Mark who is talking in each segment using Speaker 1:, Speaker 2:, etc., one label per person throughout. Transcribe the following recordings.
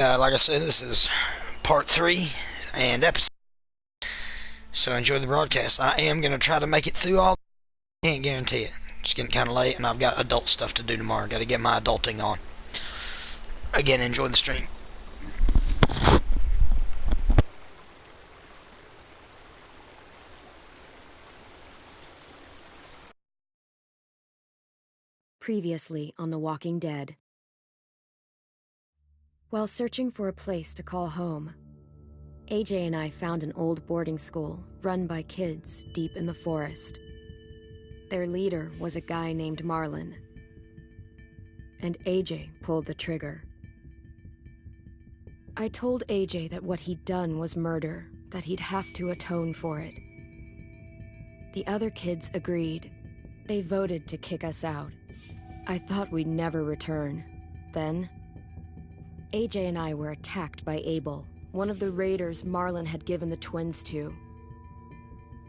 Speaker 1: Like I said, this is part three and episode. So enjoy the broadcast. I am going to try to make it through all. Can't guarantee it. It's getting kind of late, and I've got adult stuff to do tomorrow. Got to get my adulting on. Again, enjoy the stream.
Speaker 2: Previously on The Walking Dead. While searching for a place to call home, AJ and I found an old boarding school run by kids deep in the forest. Their leader was a guy named Marlon, and AJ pulled the trigger. I told AJ that what he'd done was murder, that he'd have to atone for it. The other kids agreed. They voted to kick us out. I thought we'd never return. Then, AJ and I were attacked by Abel, one of the raiders Marlon had given the twins to.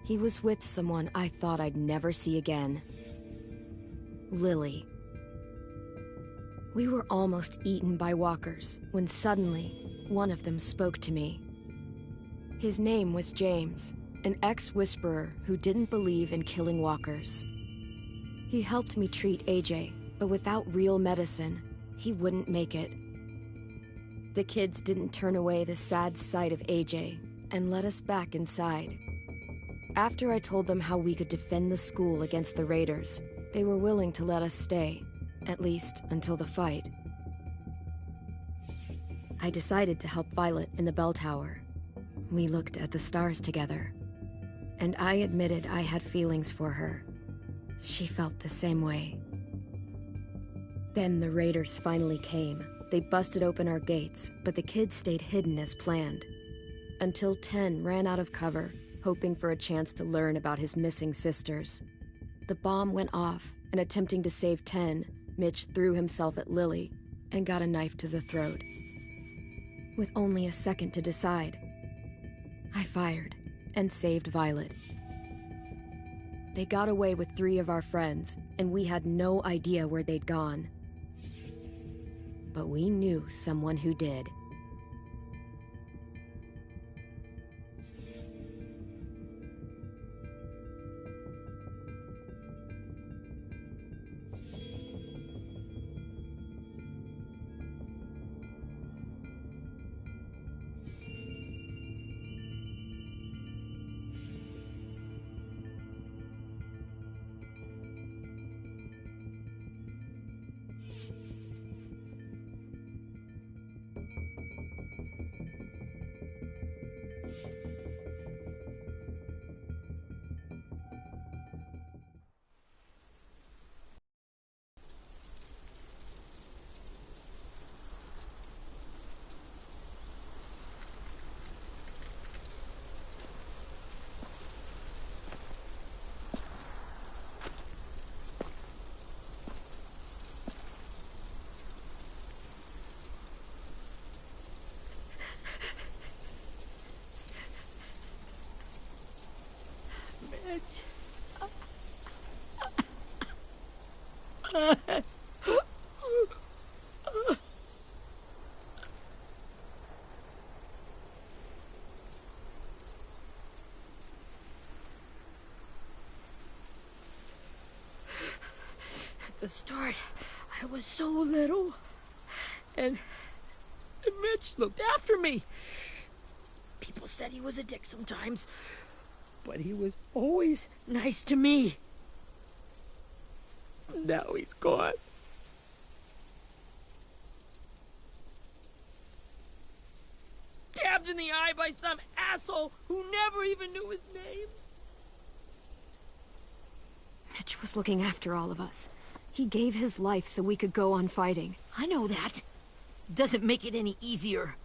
Speaker 2: He was with someone I thought I'd never see again. Lily. We were almost eaten by walkers when suddenly one of them spoke to me. His name was James, an ex-whisperer who didn't believe in killing walkers. He helped me treat AJ, but without real medicine, he wouldn't make it. The kids didn't turn away the sad sight of AJ and let us back inside. After I told them how we could defend the school against the raiders, they were willing to let us stay, at least until the fight. I decided to help Violet in the bell tower. We looked at the stars together, and I admitted I had feelings for her. She felt the same way. Then the raiders finally came. They busted open our gates, but the kids stayed hidden as planned. Until 10 ran out of cover, hoping for a chance to learn about his missing sisters. The bomb went off, and attempting to save 10, Mitch threw himself at Lily and got a knife to the throat. With only a second to decide, I fired and saved Violet. They got away with 3 of our friends, and we had no idea where they'd gone. But we knew someone who did.
Speaker 3: At the start, I was so little, and Mitch looked after me. People said he was a dick sometimes, but he was always nice to me. Now he's gone. Stabbed in the eye by some asshole who never even knew his name.
Speaker 2: Mitch was looking after all of us. He gave his life so we could go on fighting.
Speaker 3: I know that. Doesn't make it any easier.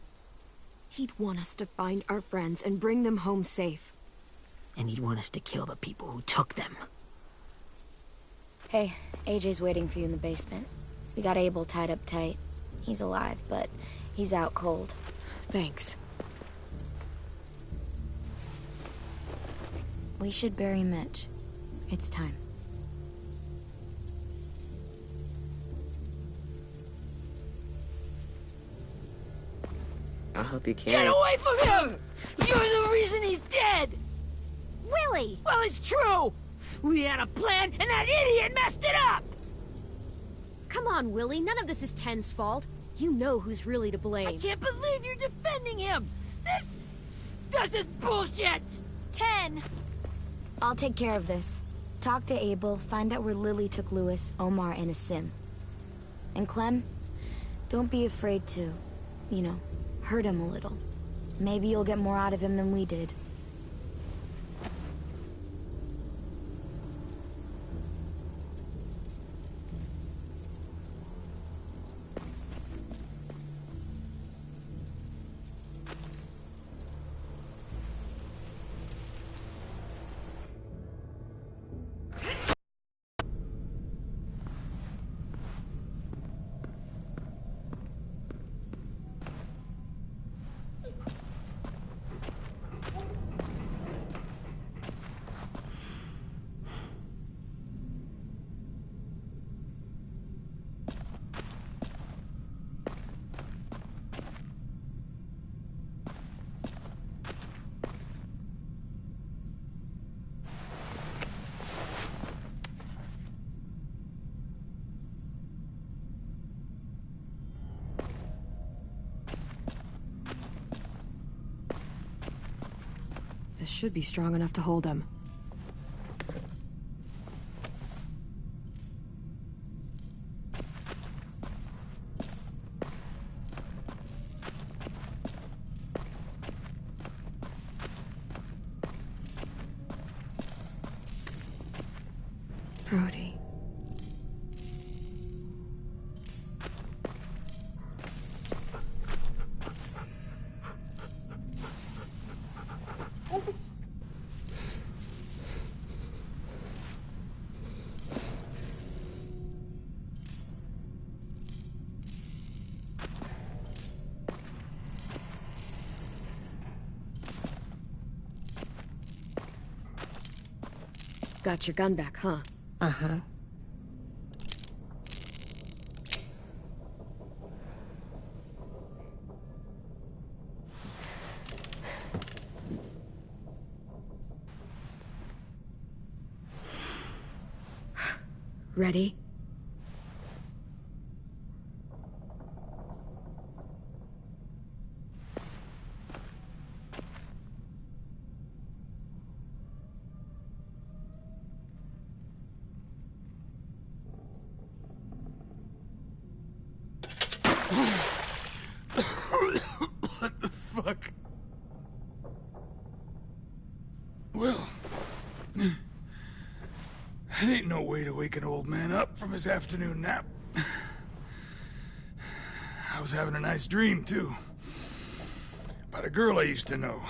Speaker 2: He'd want us to find our friends and bring them home safe.
Speaker 3: And he'd want us to kill the people who took them.
Speaker 4: Hey, AJ's waiting for you in the basement. We got Abel tied up tight. He's alive, but he's out cold.
Speaker 2: Thanks.
Speaker 4: We should bury Mitch. It's time.
Speaker 5: I'll help you
Speaker 3: Get
Speaker 5: carry.
Speaker 3: away from him! You're the reason he's dead!
Speaker 4: Willie!
Speaker 3: Well, it's true! We had a plan, and that idiot messed it up!
Speaker 6: Come on, Willie. None of this is Ten's fault. You know who's really to
Speaker 3: I
Speaker 6: blame.
Speaker 3: can't believe you're defending him! This is bullshit!
Speaker 4: 10! I'll take care of this. Talk to Abel, find out where Lily took Lewis, Omar, and a sim. And Clem, don't be afraid to, you know, hurt him a little. Maybe you'll get more out of him than we did.
Speaker 2: This should be strong enough to hold him. Brody. Got your gun back, huh?
Speaker 5: Uh-huh.
Speaker 2: Ready?
Speaker 7: What the fuck? Well, that ain't no way to wake an old man up from his afternoon nap. I was having a nice dream, too. About a girl I used to know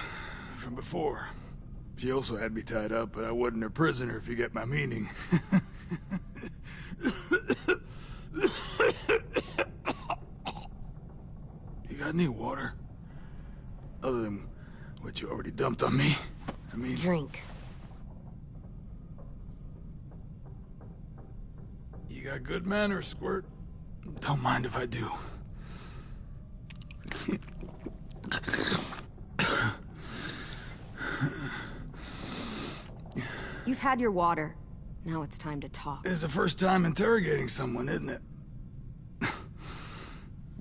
Speaker 7: from before. She also had me tied up, but I wasn't her prisoner, if you get my meaning. You got any water? Other than what you already dumped on me? I mean...
Speaker 5: Drink.
Speaker 7: You got good manners, Squirt. Don't mind if I do.
Speaker 2: You've had your water. Now it's time to talk.
Speaker 7: It's the first time interrogating someone, isn't it?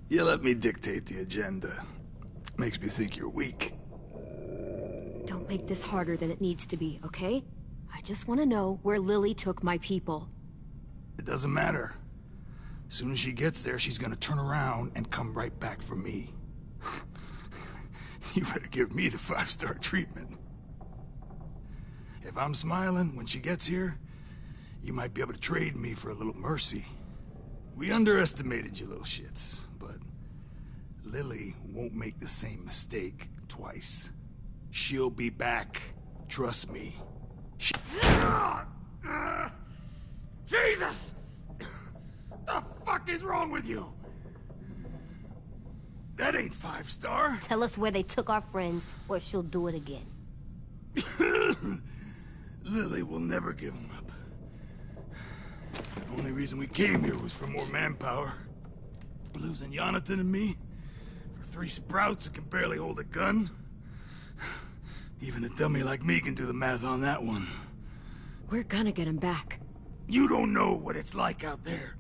Speaker 7: You let me dictate the agenda. Makes me think you're weak.
Speaker 2: Don't make this harder than it needs to be, okay? I just want to know where Lily took my people.
Speaker 7: It doesn't matter. As soon as she gets there, she's gonna turn around and come right back for me. You better give me the 5-star treatment. If I'm smiling when she gets here, you might be able to trade me for a little mercy. We underestimated you little shits, but Lily won't make the same mistake twice. She'll be back. Trust me. Jesus! The fuck is wrong with you? That ain't 5-star.
Speaker 5: Tell us where they took our friends, or she'll do it again.
Speaker 7: Lily will never give them up. The only reason we came here was for more manpower. Losing Jonathan and me, for For 3 sprouts that can barely hold a gun? Even a dummy like me can do the math on that one.
Speaker 2: We're gonna get him back.
Speaker 7: You don't know what it's like out there.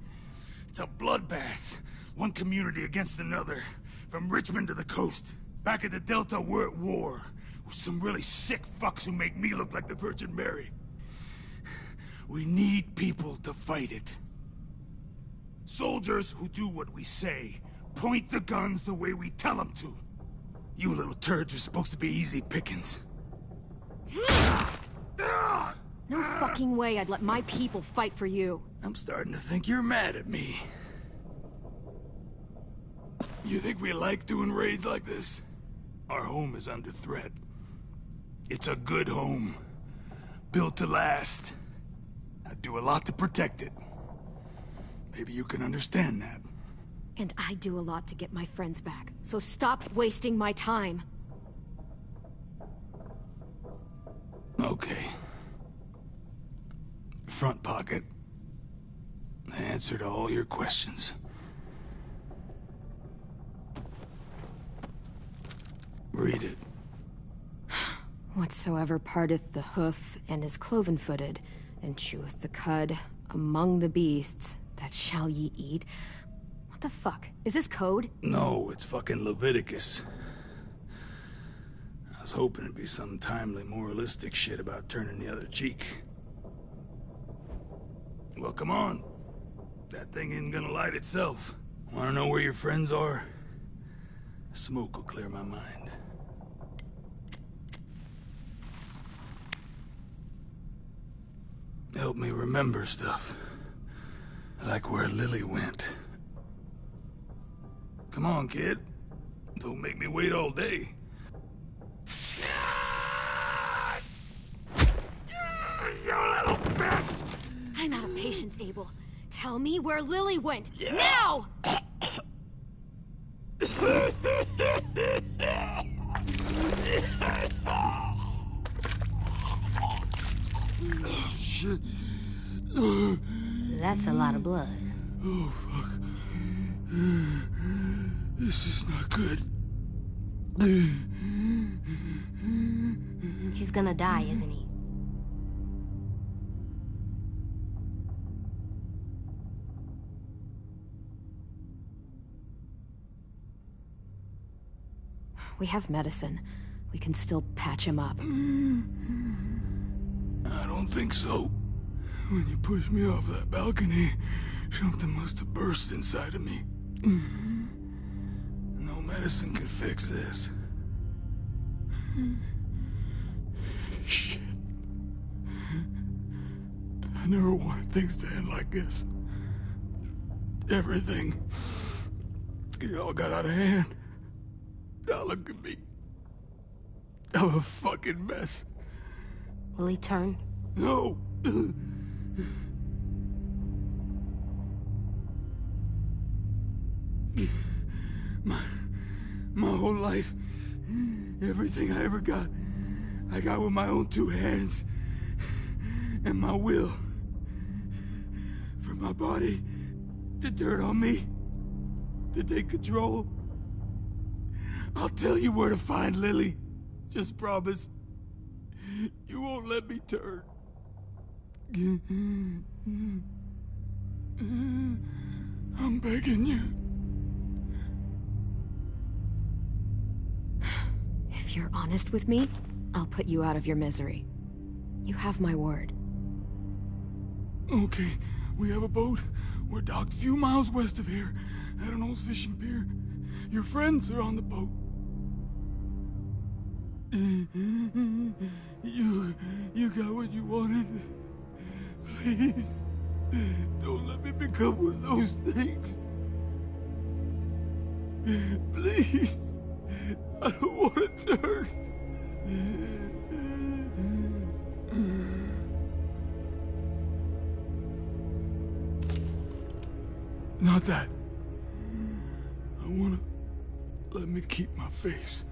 Speaker 7: It's a bloodbath. One community against another. From Richmond to the coast. Back at the Delta, we're at war. With some really sick fucks who make me look like the Virgin Mary. We need people to fight it. Soldiers who do what we say. Point the guns the way we tell them to. You little turds are supposed to be easy pickings.
Speaker 2: No fucking way I'd let my people fight for you.
Speaker 7: I'm starting to think you're mad at me. You think we like doing raids like this? Our home is under threat. It's a good home. Built to last. I'd do a lot to protect it. Maybe you can understand that.
Speaker 2: And I do a lot to get my friends back, so stop wasting my time.
Speaker 7: Okay. Front pocket. The answer to all your questions. Read it.
Speaker 2: Whatsoever parteth the hoof, and is cloven-footed, and cheweth the cud, among the beasts, that shall ye eat. What the fuck? Is this code?
Speaker 7: No, it's fucking Leviticus. I was hoping it'd be some timely, moralistic shit about turning the other cheek. Well, come on. That thing isn't gonna light itself. Wanna know where your friends are? Smoke will clear my mind. Help me remember stuff. Like where Lily went. Come on, kid. Don't make me wait all day. You little bitch!
Speaker 2: I'm out of patience, Abel. Tell me where Lily went. Now!
Speaker 7: Shit.
Speaker 5: That's a lot of blood.
Speaker 7: Oh, fuck. This is not good.
Speaker 5: He's gonna die, isn't he?
Speaker 2: We have medicine. We can still patch him up.
Speaker 7: I don't think so. When you pushed me off that balcony, something must have burst inside of me. No medicine can fix this. Shit. I never wanted things to end like this. Everything. It all got out of hand. Now look at me. I'm a fucking mess.
Speaker 5: Will he turn?
Speaker 7: No! My whole life, everything I ever got, I got with my own 2 hands. And my will. For my body to turn on me, to take control. I'll tell you where to find Lily. Just promise. You won't let me turn. I'm begging you.
Speaker 2: If you're honest with me, I'll put you out of your misery. You have my word.
Speaker 7: Okay, we have a boat. We're docked a few miles west of here, at an old fishing pier. Your friends are on the boat. You got what you wanted. Please, don't let me become one of those things. Please, I don't want to turn. Not that. I wanna let me keep my face.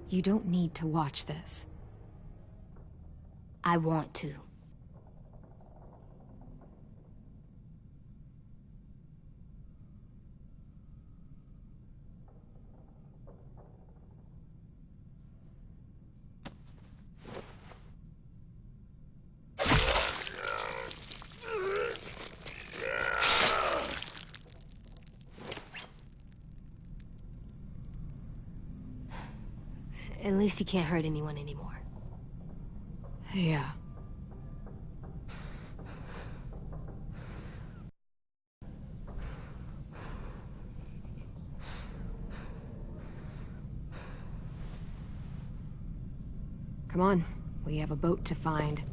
Speaker 2: You don't need to watch this.
Speaker 5: I want to. At least he can't hurt anyone anymore.
Speaker 2: Yeah. Come on, we have a boat to find.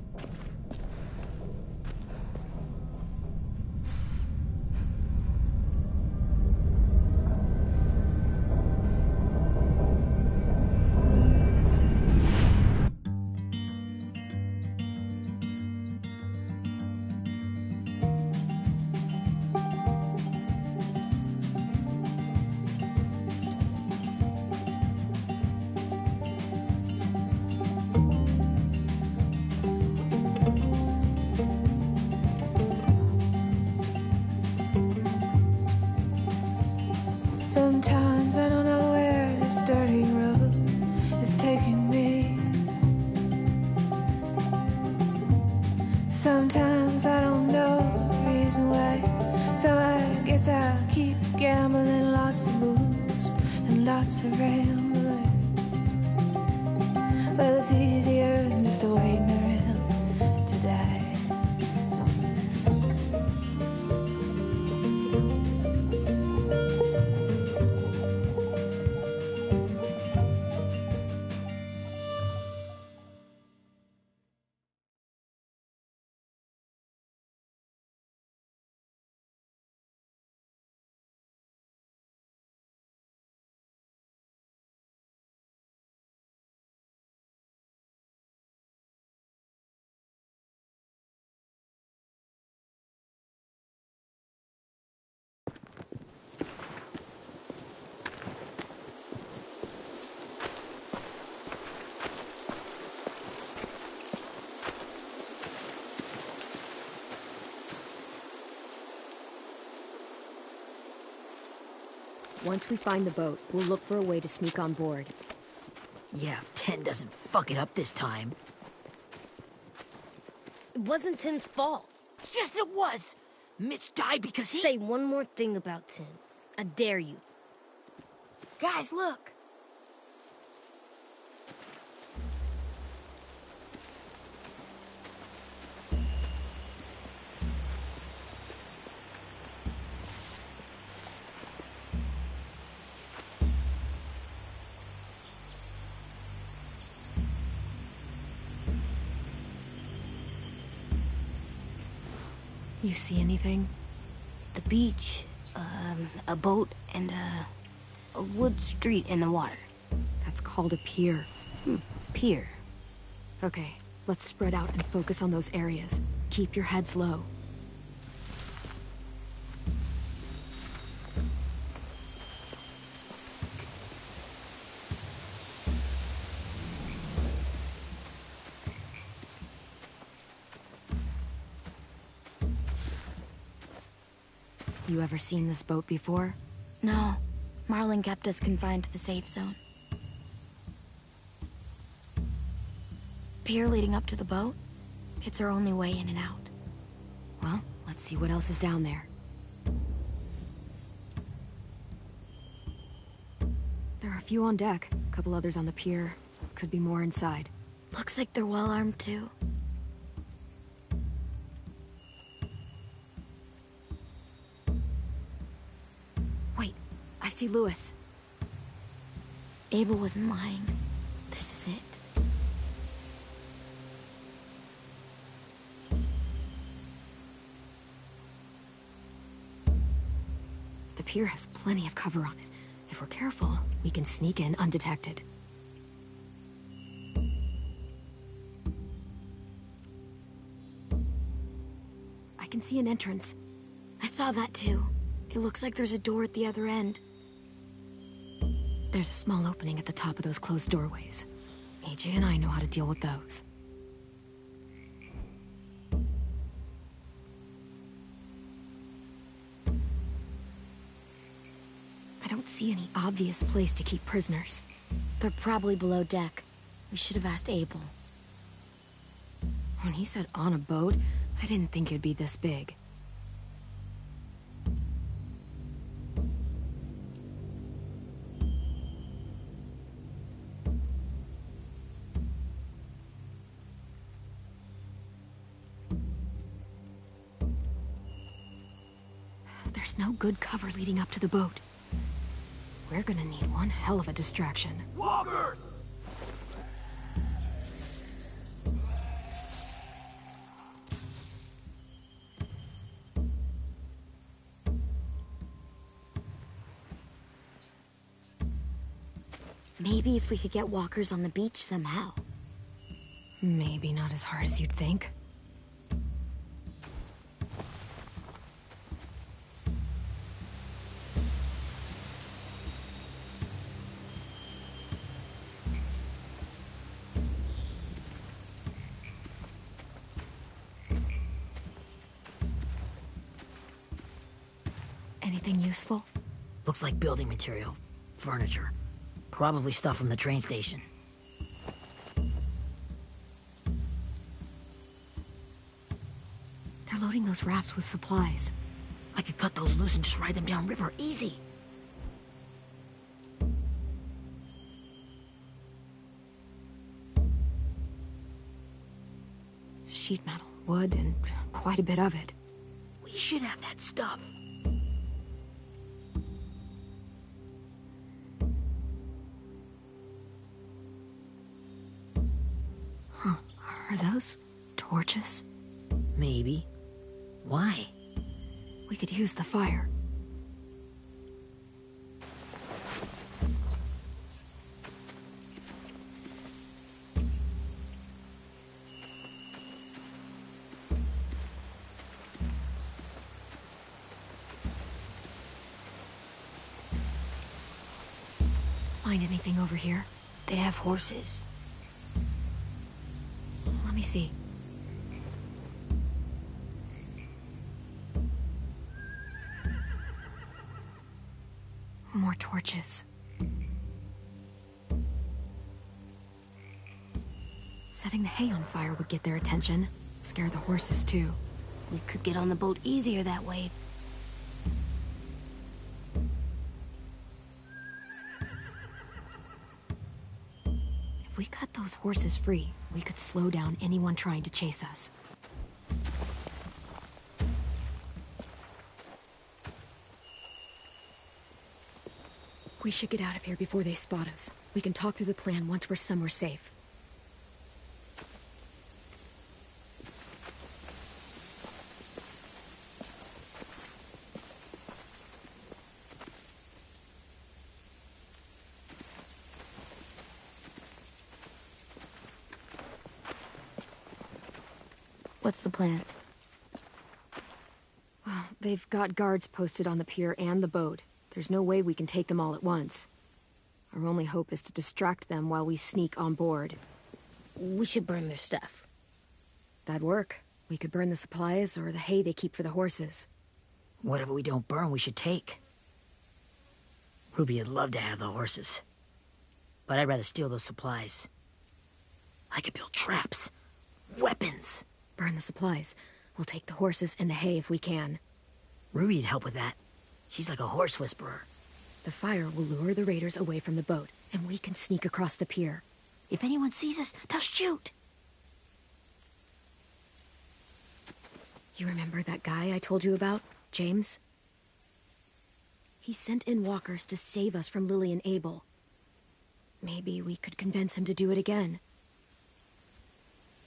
Speaker 8: Sometimes I don't know where this dirty road is taking me. Sometimes I don't know the reason why, so I guess I'll keep gambling. Lots of moves and lots of rambling. Well, it's easier than just waiting around to die.
Speaker 2: Once we find the boat, we'll look for a way to sneak on board.
Speaker 3: Yeah, if 10 doesn't fuck it up this time.
Speaker 6: It wasn't Tin's fault.
Speaker 3: Yes, it was! Mitch died because he—
Speaker 6: Say one more thing about Tin. I dare you.
Speaker 4: Guys, look!
Speaker 2: You see anything?
Speaker 5: The beach, a boat, and a wood street in the water.
Speaker 2: That's called a pier.
Speaker 5: Pier.
Speaker 2: Okay, let's spread out and focus on those areas. Keep your heads low. You ever seen this boat before?
Speaker 4: No. Marlin kept us confined to the safe zone. Pier leading up to the boat? It's our only way in and out.
Speaker 2: Well, let's see what else is down there. There are a few on deck, a couple others on the pier. Could be more inside.
Speaker 4: Looks like they're well armed too.
Speaker 2: Wait, I see Lewis.
Speaker 4: Abel wasn't lying. This is it.
Speaker 2: The pier has plenty of cover on it. If we're careful, we can sneak in undetected. I can see an entrance.
Speaker 4: I saw that too. It looks like there's a door at the other end.
Speaker 2: There's a small opening at the top of those closed doorways. AJ and I know how to deal with those. I don't see any obvious place to keep prisoners.
Speaker 4: They're probably below deck. We should have asked Abel.
Speaker 2: When he said on a boat, I didn't think it'd be this big. There's no good cover leading up to the boat. We're gonna need one hell of a distraction.
Speaker 9: Walkers!
Speaker 4: Maybe if we could get walkers on the beach somehow.
Speaker 2: Maybe not as hard as you'd think. Anything useful?
Speaker 3: Looks like building material. Furniture. Probably stuff from the train station.
Speaker 2: They're loading those rafts with supplies.
Speaker 3: I could cut those loose and just ride them downriver, easy.
Speaker 2: Sheet metal, wood, and quite a bit of it.
Speaker 3: We should have that stuff.
Speaker 2: Huh. Are those torches?
Speaker 3: Maybe. Why?
Speaker 2: We could use the fire. Find anything over here?
Speaker 3: They have horses.
Speaker 2: Let me see. More torches. Setting the hay on fire would get their attention. Scare the horses, too.
Speaker 5: We could get on the boat easier that way.
Speaker 2: If we cut those horses free, we could slow down anyone trying to chase us. We should get out of here before they spot us. We can talk through the plan once we're somewhere safe.
Speaker 4: What's the plan?
Speaker 2: Well, they've got guards posted on the pier and the boat. There's no way we can take them all at once. Our only hope is to distract them while we sneak on board.
Speaker 5: We should burn their stuff.
Speaker 2: That'd work. We could burn the supplies or the hay they keep for the horses.
Speaker 3: Whatever we don't burn, we should take. Ruby would love to have the horses. But I'd rather steal those supplies. I could build traps. Weapons.
Speaker 2: Burn the supplies. We'll take the horses and the hay if we can.
Speaker 3: Ruby'd help with that. She's like a horse whisperer.
Speaker 2: The fire will lure the raiders away from the boat, and we can sneak across the pier.
Speaker 3: If anyone sees us, they'll shoot.
Speaker 2: You remember that guy I told you about, James? He sent in walkers to save us from Lily and Abel. Maybe we could convince him to do it again.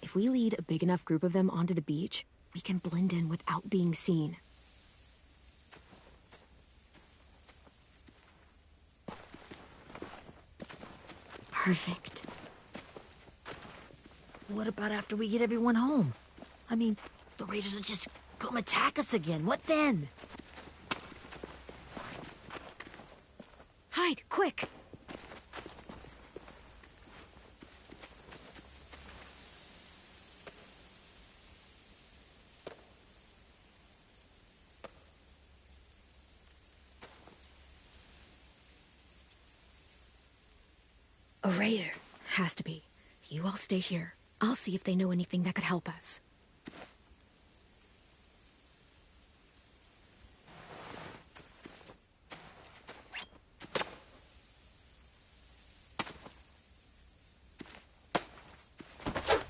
Speaker 2: If we lead a big enough group of them onto the beach, we can blend in without being seen.
Speaker 4: Perfect.
Speaker 3: What about after we get everyone home? I mean, the raiders will just come attack us again. What then?
Speaker 2: Hide, quick!
Speaker 5: A raider.
Speaker 2: Has to be. You all stay here. I'll see if they know anything that could help us.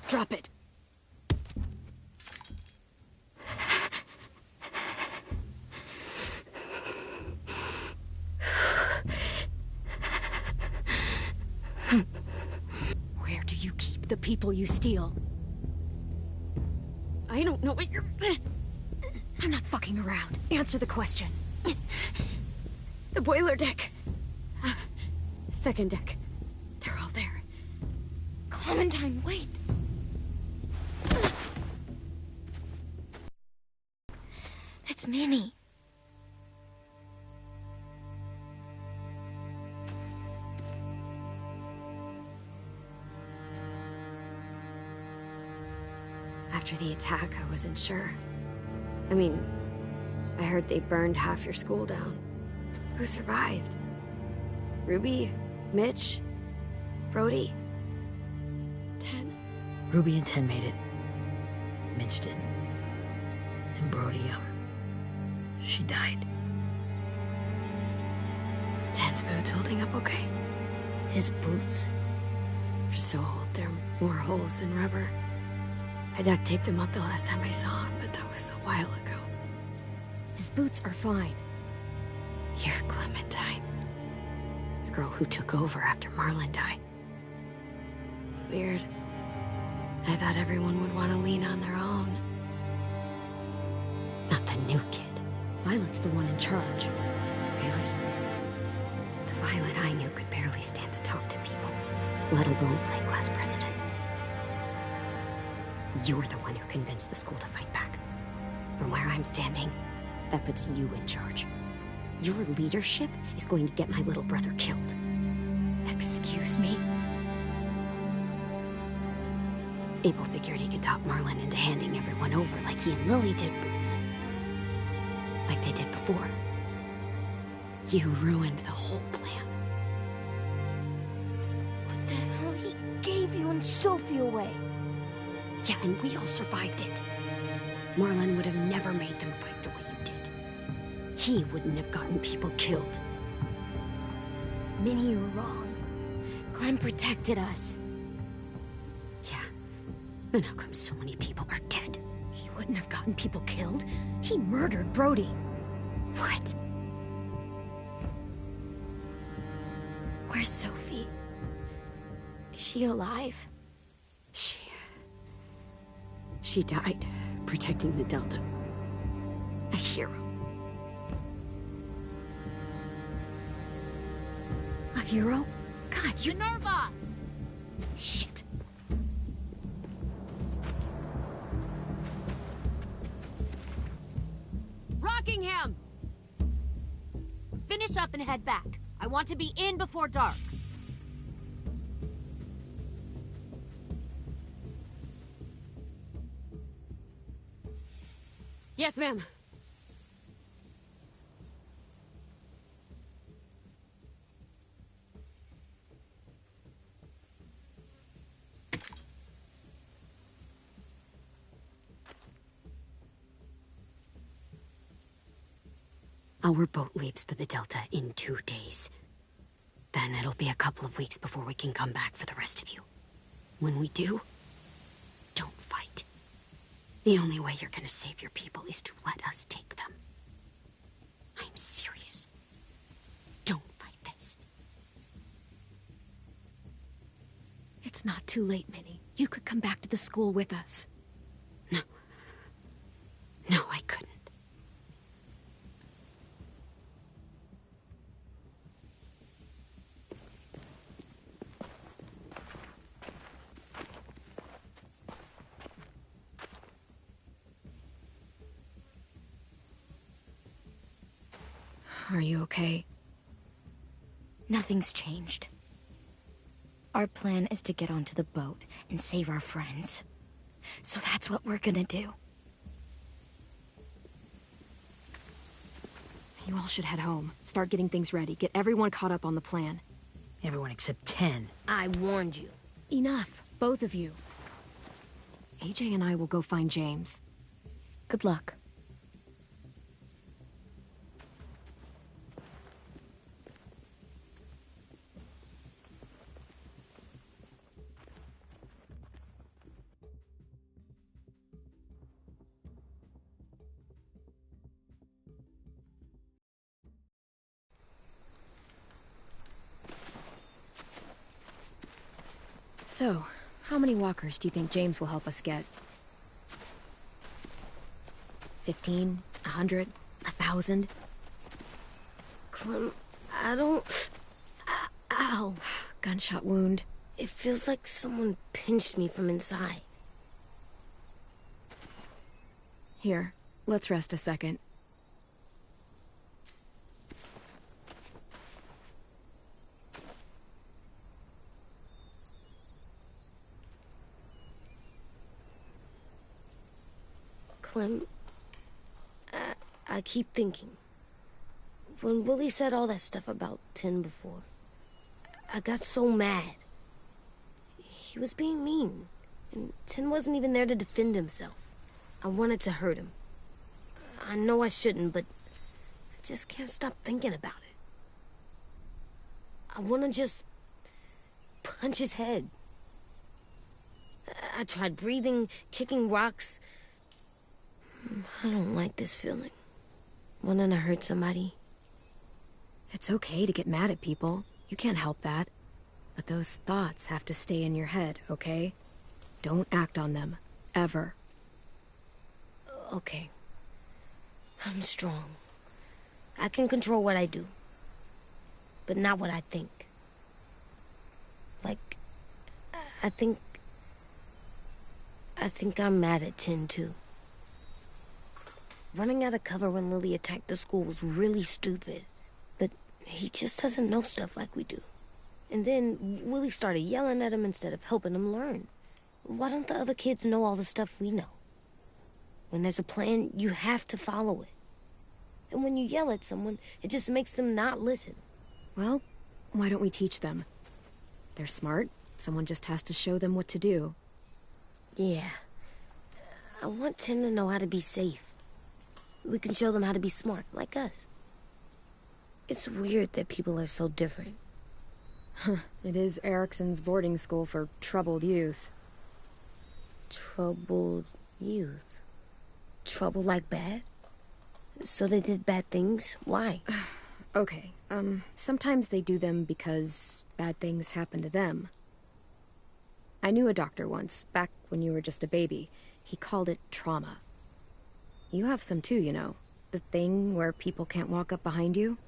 Speaker 2: Drop it. Where do you keep the people you steal? I don't know what you're... I'm not fucking around. Answer the question. The boiler deck. Second deck. They're all there. Clementine, wait.
Speaker 4: It's Minnie.
Speaker 2: After the attack, I wasn't sure. I mean, I heard they burned half your school down. Who survived? Ruby? Mitch? Brody? 10?
Speaker 5: Ruby and 10 made it. Mitch didn't. And Brody, she died.
Speaker 2: 10's boots holding up okay?
Speaker 5: His boots?
Speaker 2: They're so old, there are more holes than rubber. I duct taped him up the last time I saw him, but that was a while ago. His boots are fine. You're Clementine. The girl who took over after Marlon died. It's weird. I thought everyone would want to lean on their own. Not the new kid. Violet's the one in charge. Really? The Violet I knew could barely stand to talk to people, let alone play class president. You're the one who convinced the school to fight back. From where I'm standing, that puts you in charge. Your leadership is going to get my little brother killed. Excuse me? Abel figured he could talk Marlon into handing everyone over like he and Lily did, like they did before. You ruined the whole plan.
Speaker 4: What the hell? He gave you and Sophie away.
Speaker 2: Yeah, and we all survived it. Marlon would have never made them fight the way you did. He wouldn't have gotten people killed.
Speaker 4: Minnie, you're wrong. Clem protected us.
Speaker 2: Yeah, and how come so many people are dead? He wouldn't have gotten people killed. He murdered Brody. What?
Speaker 4: Where's Sophie? Is she alive?
Speaker 2: She died, protecting the Delta. A hero. A hero? God, you...
Speaker 6: Minerva!
Speaker 2: Shit.
Speaker 6: Rockingham! Finish up and head back. I want to be in before dark.
Speaker 2: Yes, ma'am. Our boat leaves for the Delta in 2 days. Then it'll be a couple of weeks before we can come back for the rest of you. When we do, don't fight. The only way you're gonna save your people is to let us take them. I'm serious. Don't fight this. It's not too late, Minnie. You could come back to the school with us. No. No, I couldn't. Are you okay?
Speaker 4: Nothing's changed. Our plan is to get onto the boat and save our friends. So that's what we're gonna do.
Speaker 2: You all should head home. Start getting things ready. Get everyone caught up on the plan.
Speaker 5: Everyone except 10.
Speaker 6: I warned you.
Speaker 2: Enough, both of you. AJ and I will go find James. Good luck. So, how many walkers do you think James will help us get? 15? 100? 1,000?
Speaker 6: Clem, I don't... Ow.
Speaker 2: Gunshot wound.
Speaker 6: It feels like someone pinched me from inside.
Speaker 2: Here, let's rest a second.
Speaker 6: Clem, I keep thinking. When Willie said all that stuff about 10 before, I got so mad. He was being mean, and 10 wasn't even there to defend himself. I wanted to hurt him. I know I shouldn't, but I just can't stop thinking about it. I want to just punch his head. I tried breathing, kicking rocks. I don't like this feeling. Wanting to hurt somebody.
Speaker 2: It's okay to get mad at people. You can't help that. But those thoughts have to stay in your head, okay? Don't act on them. Ever.
Speaker 6: Okay. I'm strong. I can control what I do. But not what I think. Like, I think I'm mad at 10 too. Running out of cover when Lily attacked the school was really stupid. But he just doesn't know stuff like we do. And then Willie started yelling at him instead of helping him learn. Why don't the other kids know all the stuff we know? When there's a plan, you have to follow it. And when you yell at someone, it just makes them not listen.
Speaker 2: Well, why don't we teach them? They're smart. Someone just has to show them what to do.
Speaker 6: Yeah. I want Tim to know how to be safe. We can show them how to be smart, like us. It's weird that people are so different.
Speaker 2: It is Erickson's boarding school for troubled youth.
Speaker 6: Troubled youth? Trouble like bad? So they did bad things? Why?
Speaker 2: Okay, sometimes they do them because bad things happen to them. I knew a doctor once, back when you were just a baby. He called it trauma. You have some too, you know. The thing where people can't walk up behind you.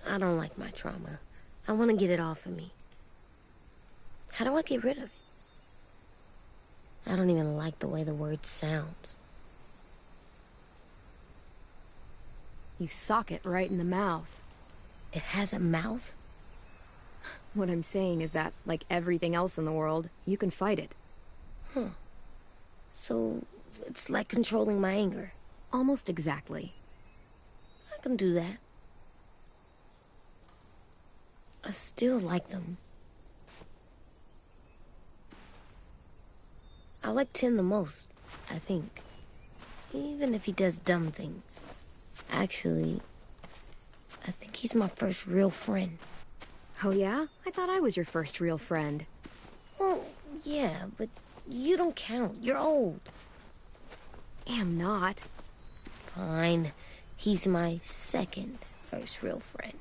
Speaker 6: I don't like my trauma. I want to get it off of me. How do I get rid of it? I don't even like the way the word sounds.
Speaker 2: You sock it right in the mouth.
Speaker 6: It has a mouth?
Speaker 2: What I'm saying is that, like everything else in the world, you can fight it.
Speaker 6: Huh. So, it's like controlling my anger.
Speaker 2: Almost exactly.
Speaker 6: I can do that. I still like them. I like Tim the most, I think. Even if he does dumb things. Actually, I think he's my first real friend.
Speaker 2: Oh yeah? I thought I was your first real friend.
Speaker 6: Well, yeah, but you don't count. You're old.
Speaker 2: Am not.
Speaker 6: Fine. He's my second first real friend.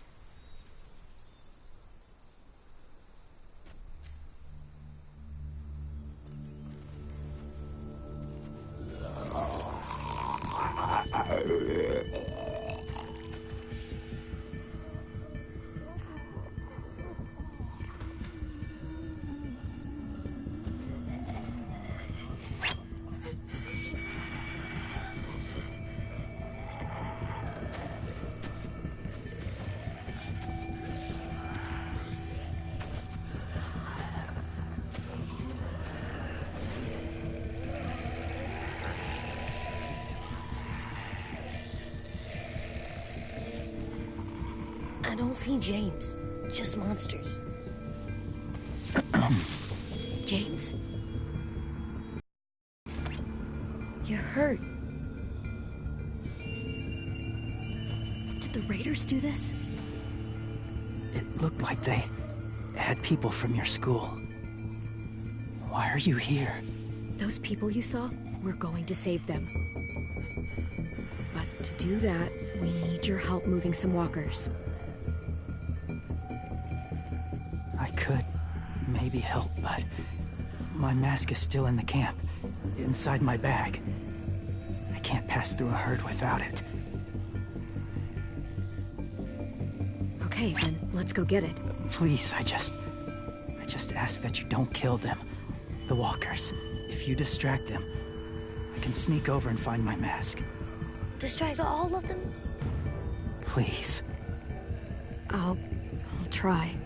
Speaker 6: I don't see James. just monsters.
Speaker 2: James? You're hurt. Did the raiders do this?
Speaker 9: It looked like they had people from your school. Why are you here?
Speaker 2: Those people you saw, we're going to save them. But to do that, we need your help moving some walkers.
Speaker 9: I could maybe help, but my mask is still in the camp, inside my bag. I can't pass through a herd without it.
Speaker 2: Okay, then let's go get it.
Speaker 9: Please, I just ask that you don't kill them. The walkers. If you distract them, I can sneak over and find my mask.
Speaker 6: Distract all of them?
Speaker 9: Please.
Speaker 2: I'll try.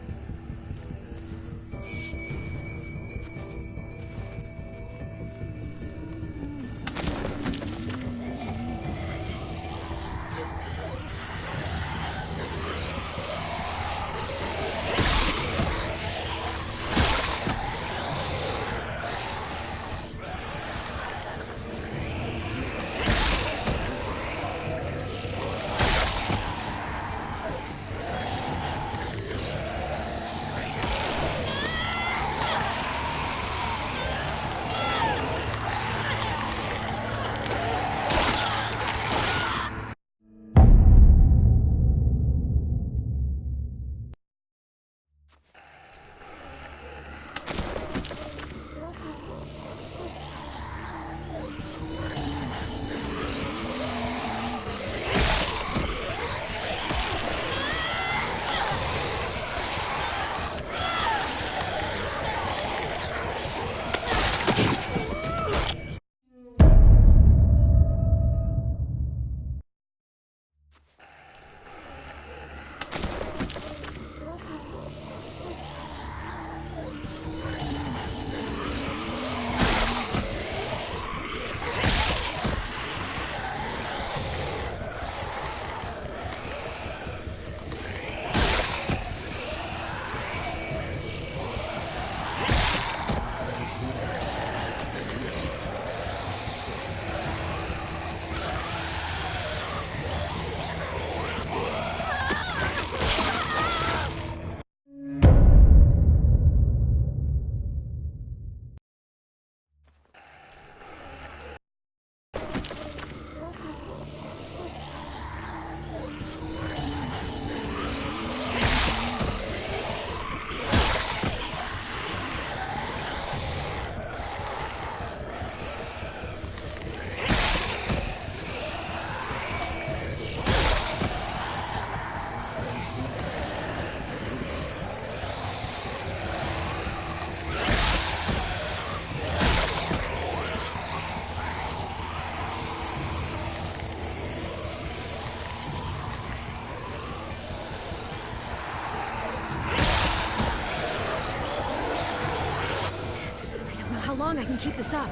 Speaker 2: How long I can keep this up?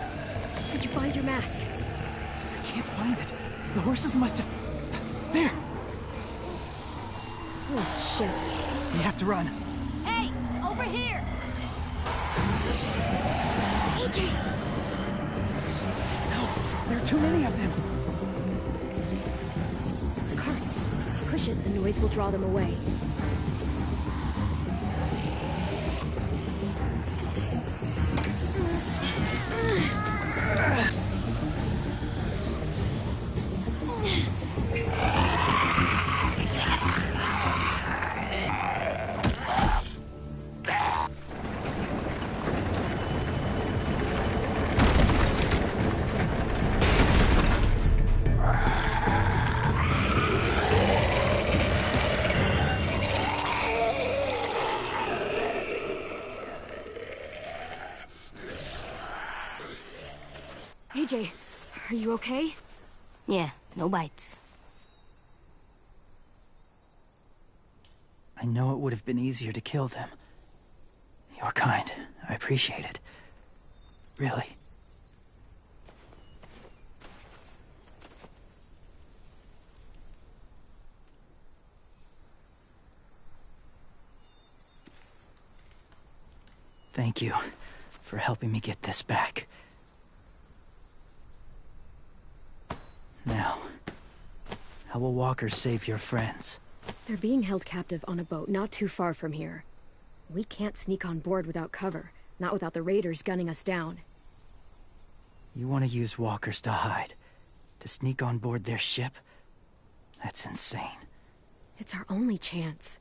Speaker 2: Did you find your mask?
Speaker 9: I can't find it. The horses must have... There!
Speaker 2: Oh, shit.
Speaker 9: We have to run.
Speaker 6: Hey, over here!
Speaker 2: AJ!
Speaker 9: No, there are too many of them.
Speaker 2: The cart. Push it, the noise will draw them away. AJ, are you okay?
Speaker 6: Yeah, no bites.
Speaker 9: I know it would have been easier to kill them. You're kind. I appreciate it. Really. Thank you for helping me get this back. Now, how will walkers save your friends?
Speaker 2: They're being held captive on a boat not too far from here. We can't sneak on board without cover, not without the raiders gunning us down.
Speaker 9: You want to use walkers to hide? To sneak on board their ship? That's insane.
Speaker 2: It's our only chance.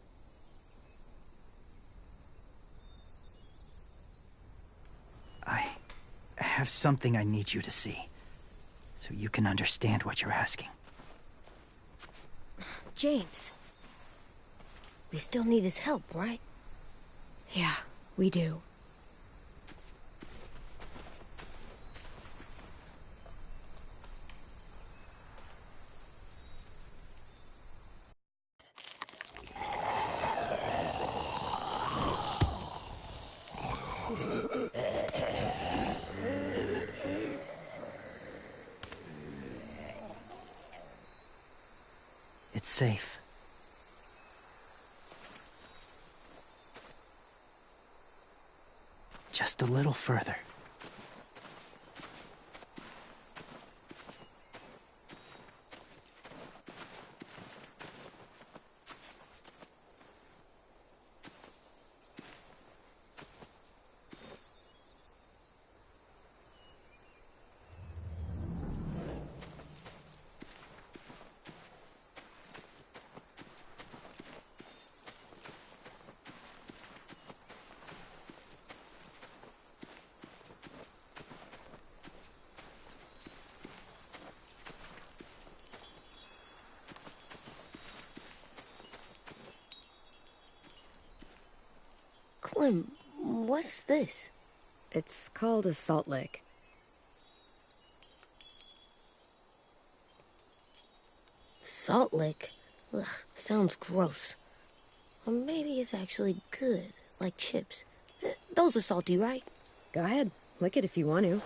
Speaker 9: I have something I need you to see, so you can understand what you're asking.
Speaker 2: James.
Speaker 6: We still need his help, right?
Speaker 2: Yeah, we do.
Speaker 9: It's safe. Just a little further.
Speaker 6: Clem, what's this?
Speaker 2: It's called a salt lick.
Speaker 6: Salt lick? Ugh, sounds gross. Or maybe it's actually good, like chips. Those are salty, right?
Speaker 2: Go ahead, lick it if you want to.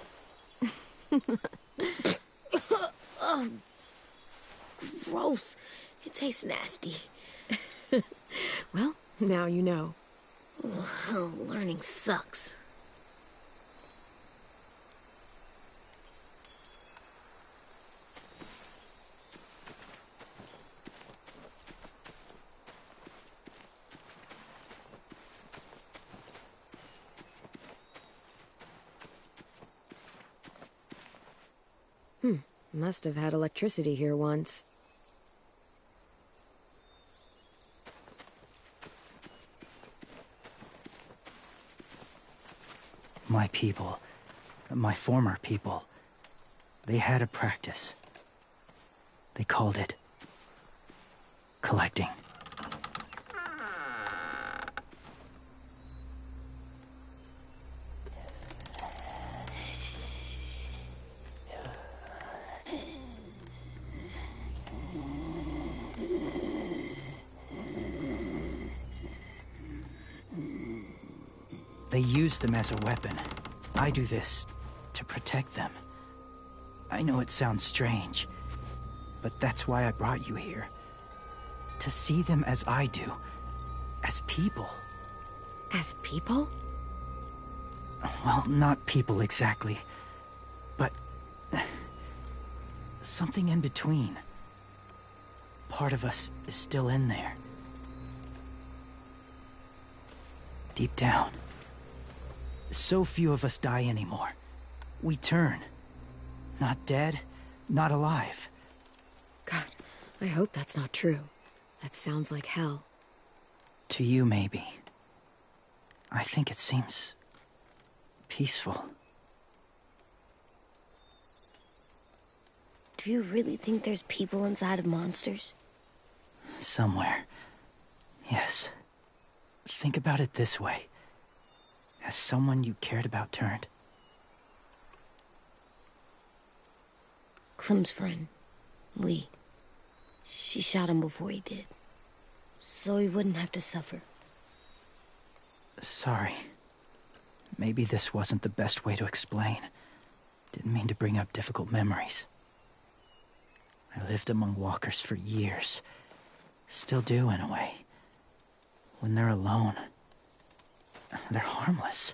Speaker 6: Ugh, gross. It tastes nasty.
Speaker 2: Well, now you know.
Speaker 6: Ugh, learning sucks.
Speaker 2: Must have had electricity here once.
Speaker 9: My people, my former people, they had a practice. They called it collecting. They use them as a weapon. I do this to protect them. I know it sounds strange, but that's why I brought you here. To see them as I do. As people.
Speaker 2: As people?
Speaker 9: Well, not people exactly, but something in between. Part of us is still in there. Deep down. So few of us die anymore. We turn. Not dead, not alive.
Speaker 2: God, I hope that's not true. That sounds like hell.
Speaker 9: To you, maybe. I think it seems peaceful.
Speaker 6: Do you really think there's people inside of monsters?
Speaker 9: Somewhere. Yes. Think about it this way. Has someone you cared about turned?
Speaker 6: Clem's friend, Lee. She shot him before he did. So he wouldn't have to suffer.
Speaker 9: Sorry. Maybe this wasn't the best way to explain. Didn't mean to bring up difficult memories. I lived among walkers for years. Still do, in a way. When they're alone, they're harmless.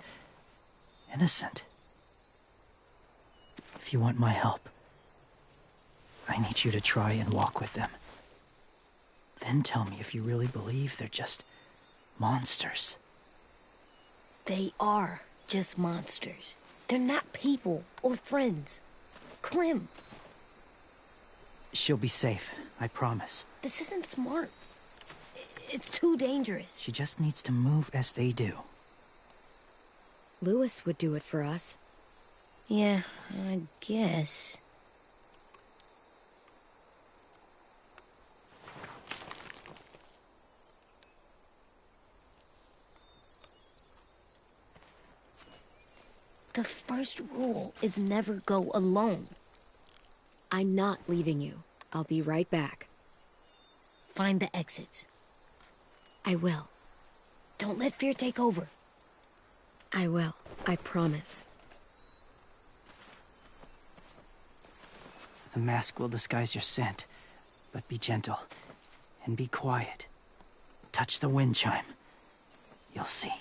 Speaker 9: innocent. If you want my help, I need you to try and walk with them. Then tell me if you really believe they're just monsters.
Speaker 6: They are just monsters. They're not people or friends. Clem,
Speaker 9: She'll be safe, I promise.
Speaker 6: this isn't smart. It's too dangerous.
Speaker 9: She just needs to move as they do.
Speaker 2: Lewis would do it for us.
Speaker 6: Yeah, I guess. The first rule is never go alone.
Speaker 2: I'm not leaving you. I'll be right back.
Speaker 6: Find the exits.
Speaker 2: I will.
Speaker 6: Don't let fear take over.
Speaker 2: I will. I promise.
Speaker 9: The mask will disguise your scent, but be gentle and be quiet. Touch the wind chime. You'll see.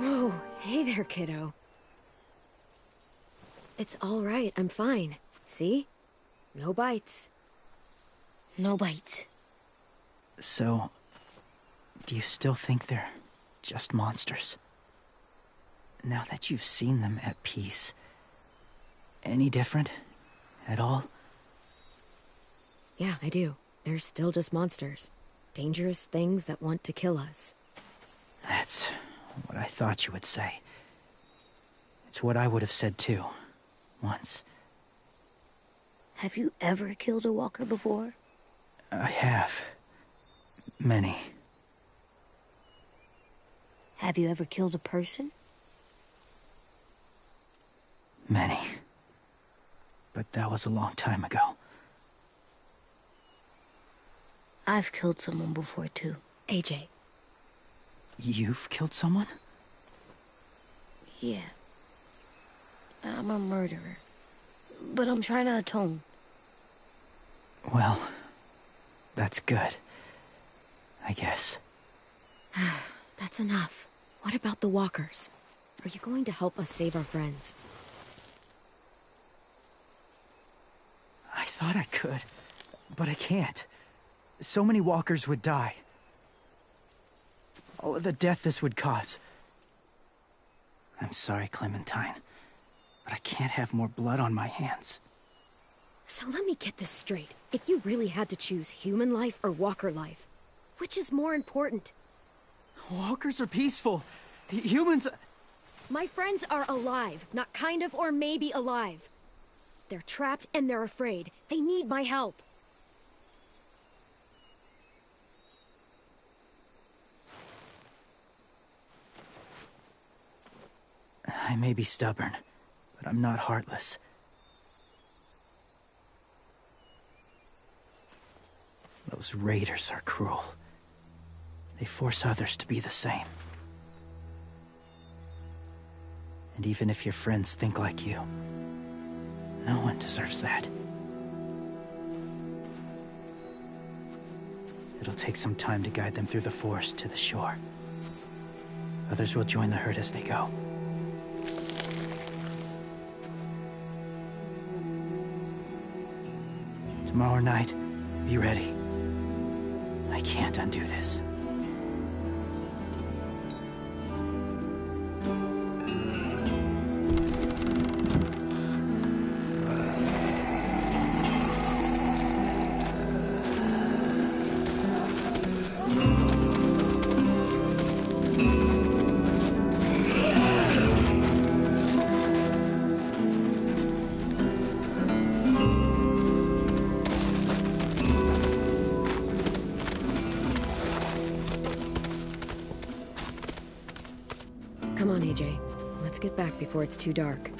Speaker 2: Oh, hey there, kiddo. It's all right. I'm fine. See? No bites.
Speaker 6: No bites.
Speaker 9: So, do you still think they're just monsters? Now that you've seen them at peace, any different at all?
Speaker 2: Yeah, I do. They're still just monsters. Dangerous things that want to kill us.
Speaker 9: That's what I thought you would say. It's what I would have said too, once.
Speaker 6: Have you ever killed a walker before?
Speaker 9: I have. Many.
Speaker 6: Have you ever killed a person?
Speaker 9: Many. But that was a long time ago.
Speaker 6: I've killed someone before, too.
Speaker 2: AJ.
Speaker 9: You've killed someone?
Speaker 6: Yeah. I'm a murderer. But I'm trying to atone.
Speaker 9: Well, that's good. I guess.
Speaker 2: That's enough. What about the walkers? Are you going to help us save our friends?
Speaker 9: I thought I could, but I can't. So many walkers would die. All of the death this would cause. I'm sorry, Clementine, but I can't have more blood on my hands.
Speaker 2: So let me get this straight. If you really had to choose human life or walker life, which is more important?
Speaker 9: Walkers are peaceful. Humans...
Speaker 2: My friends are alive, not kind of or maybe alive. They're trapped and they're afraid. They need my help.
Speaker 9: I may be stubborn, but I'm not heartless. Those raiders are cruel. They force others to be the same. And even if your friends think like you, no one deserves that. It'll take some time to guide them through the forest to the shore. Others will join the herd as they go. Tomorrow night, be ready. I can't undo this.
Speaker 2: Come on, AJ. Let's get back before it's too dark.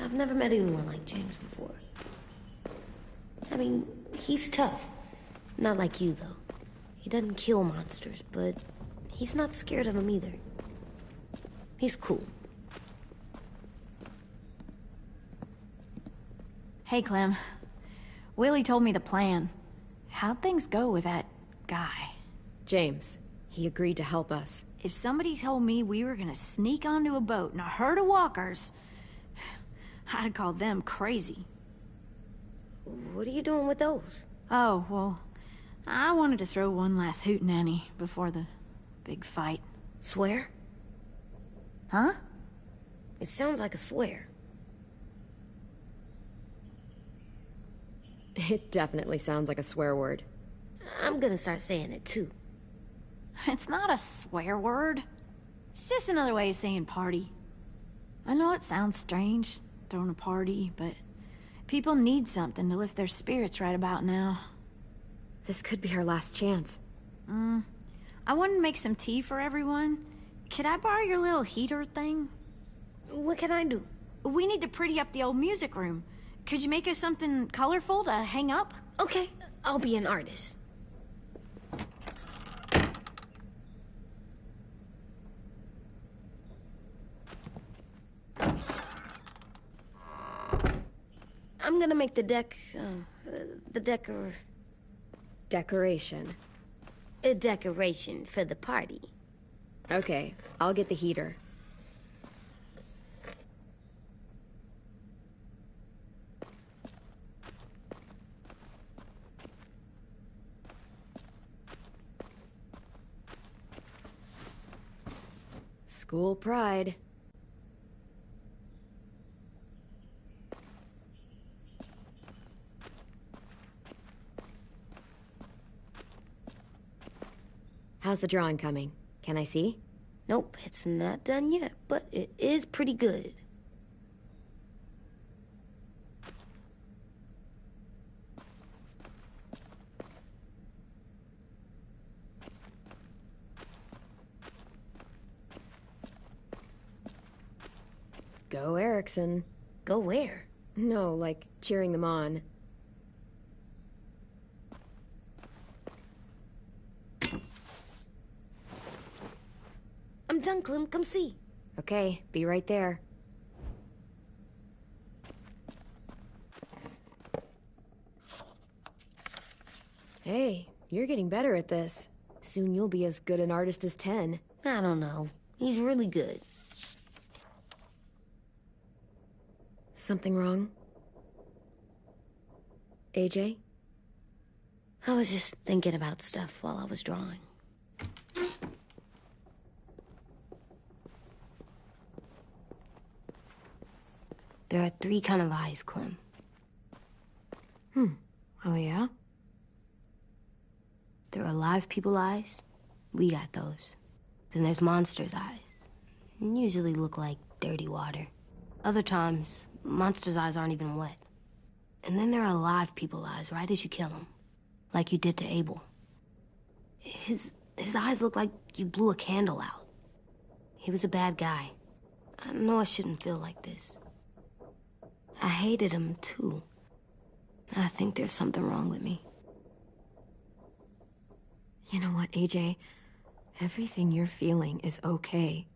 Speaker 6: I've never met anyone like James before. I mean, he's tough. Not like you, though. He doesn't kill monsters, but he's not scared of them either. He's cool.
Speaker 10: Hey, Clem. Willie told me the plan. How'd things go with that guy?
Speaker 2: James, he agreed to help us.
Speaker 10: If somebody told me we were gonna sneak onto a boat in a herd of walkers, I'd call them crazy.
Speaker 6: What are you doing with those?
Speaker 10: Oh, well, I wanted to throw one last hootenanny before the big fight.
Speaker 6: Swear?
Speaker 10: Huh?
Speaker 6: It sounds like a swear.
Speaker 2: It definitely sounds like a swear word.
Speaker 6: I'm gonna start saying it, too.
Speaker 10: It's not a swear word. It's just another way of saying party. I know it sounds strange, throwing a party, but people need something to lift their spirits right about now.
Speaker 2: This could be our last chance.
Speaker 10: I wanted to make some tea for everyone. Could I borrow your little heater thing?
Speaker 6: What can I do?
Speaker 10: We need to pretty up the old music room. Could you make us something colorful to hang up?
Speaker 6: Okay, I'll be an artist. I'm gonna make the
Speaker 2: Decoration.
Speaker 6: a decoration for the party.
Speaker 2: Okay, I'll get the heater. School pride. How's the drawing coming? Can I see?
Speaker 6: Nope, it's not done yet, but it is pretty good.
Speaker 2: Go Erickson.
Speaker 6: Go where?
Speaker 2: No, like cheering them on.
Speaker 6: I'm done, Clem. Come see.
Speaker 2: Okay, be right there. Hey, you're getting better at this. Soon you'll be as good an artist as 10.
Speaker 6: I don't know. He's really good.
Speaker 2: Something wrong? AJ?
Speaker 6: I was just thinking about stuff while I was drawing. There are 3 kind of eyes, Clem.
Speaker 2: Oh, yeah?
Speaker 6: There are live people eyes. We got those. Then there's monsters' eyes. Usually look like dirty water. Other times, monsters' eyes aren't even wet. And then there are live people eyes right as you kill them. Like you did to Abel. His eyes look like you blew a candle out. He was a bad guy. I know I shouldn't feel like this. I hated him, too. I think there's something wrong with me.
Speaker 2: You know what, AJ? Everything you're feeling is okay.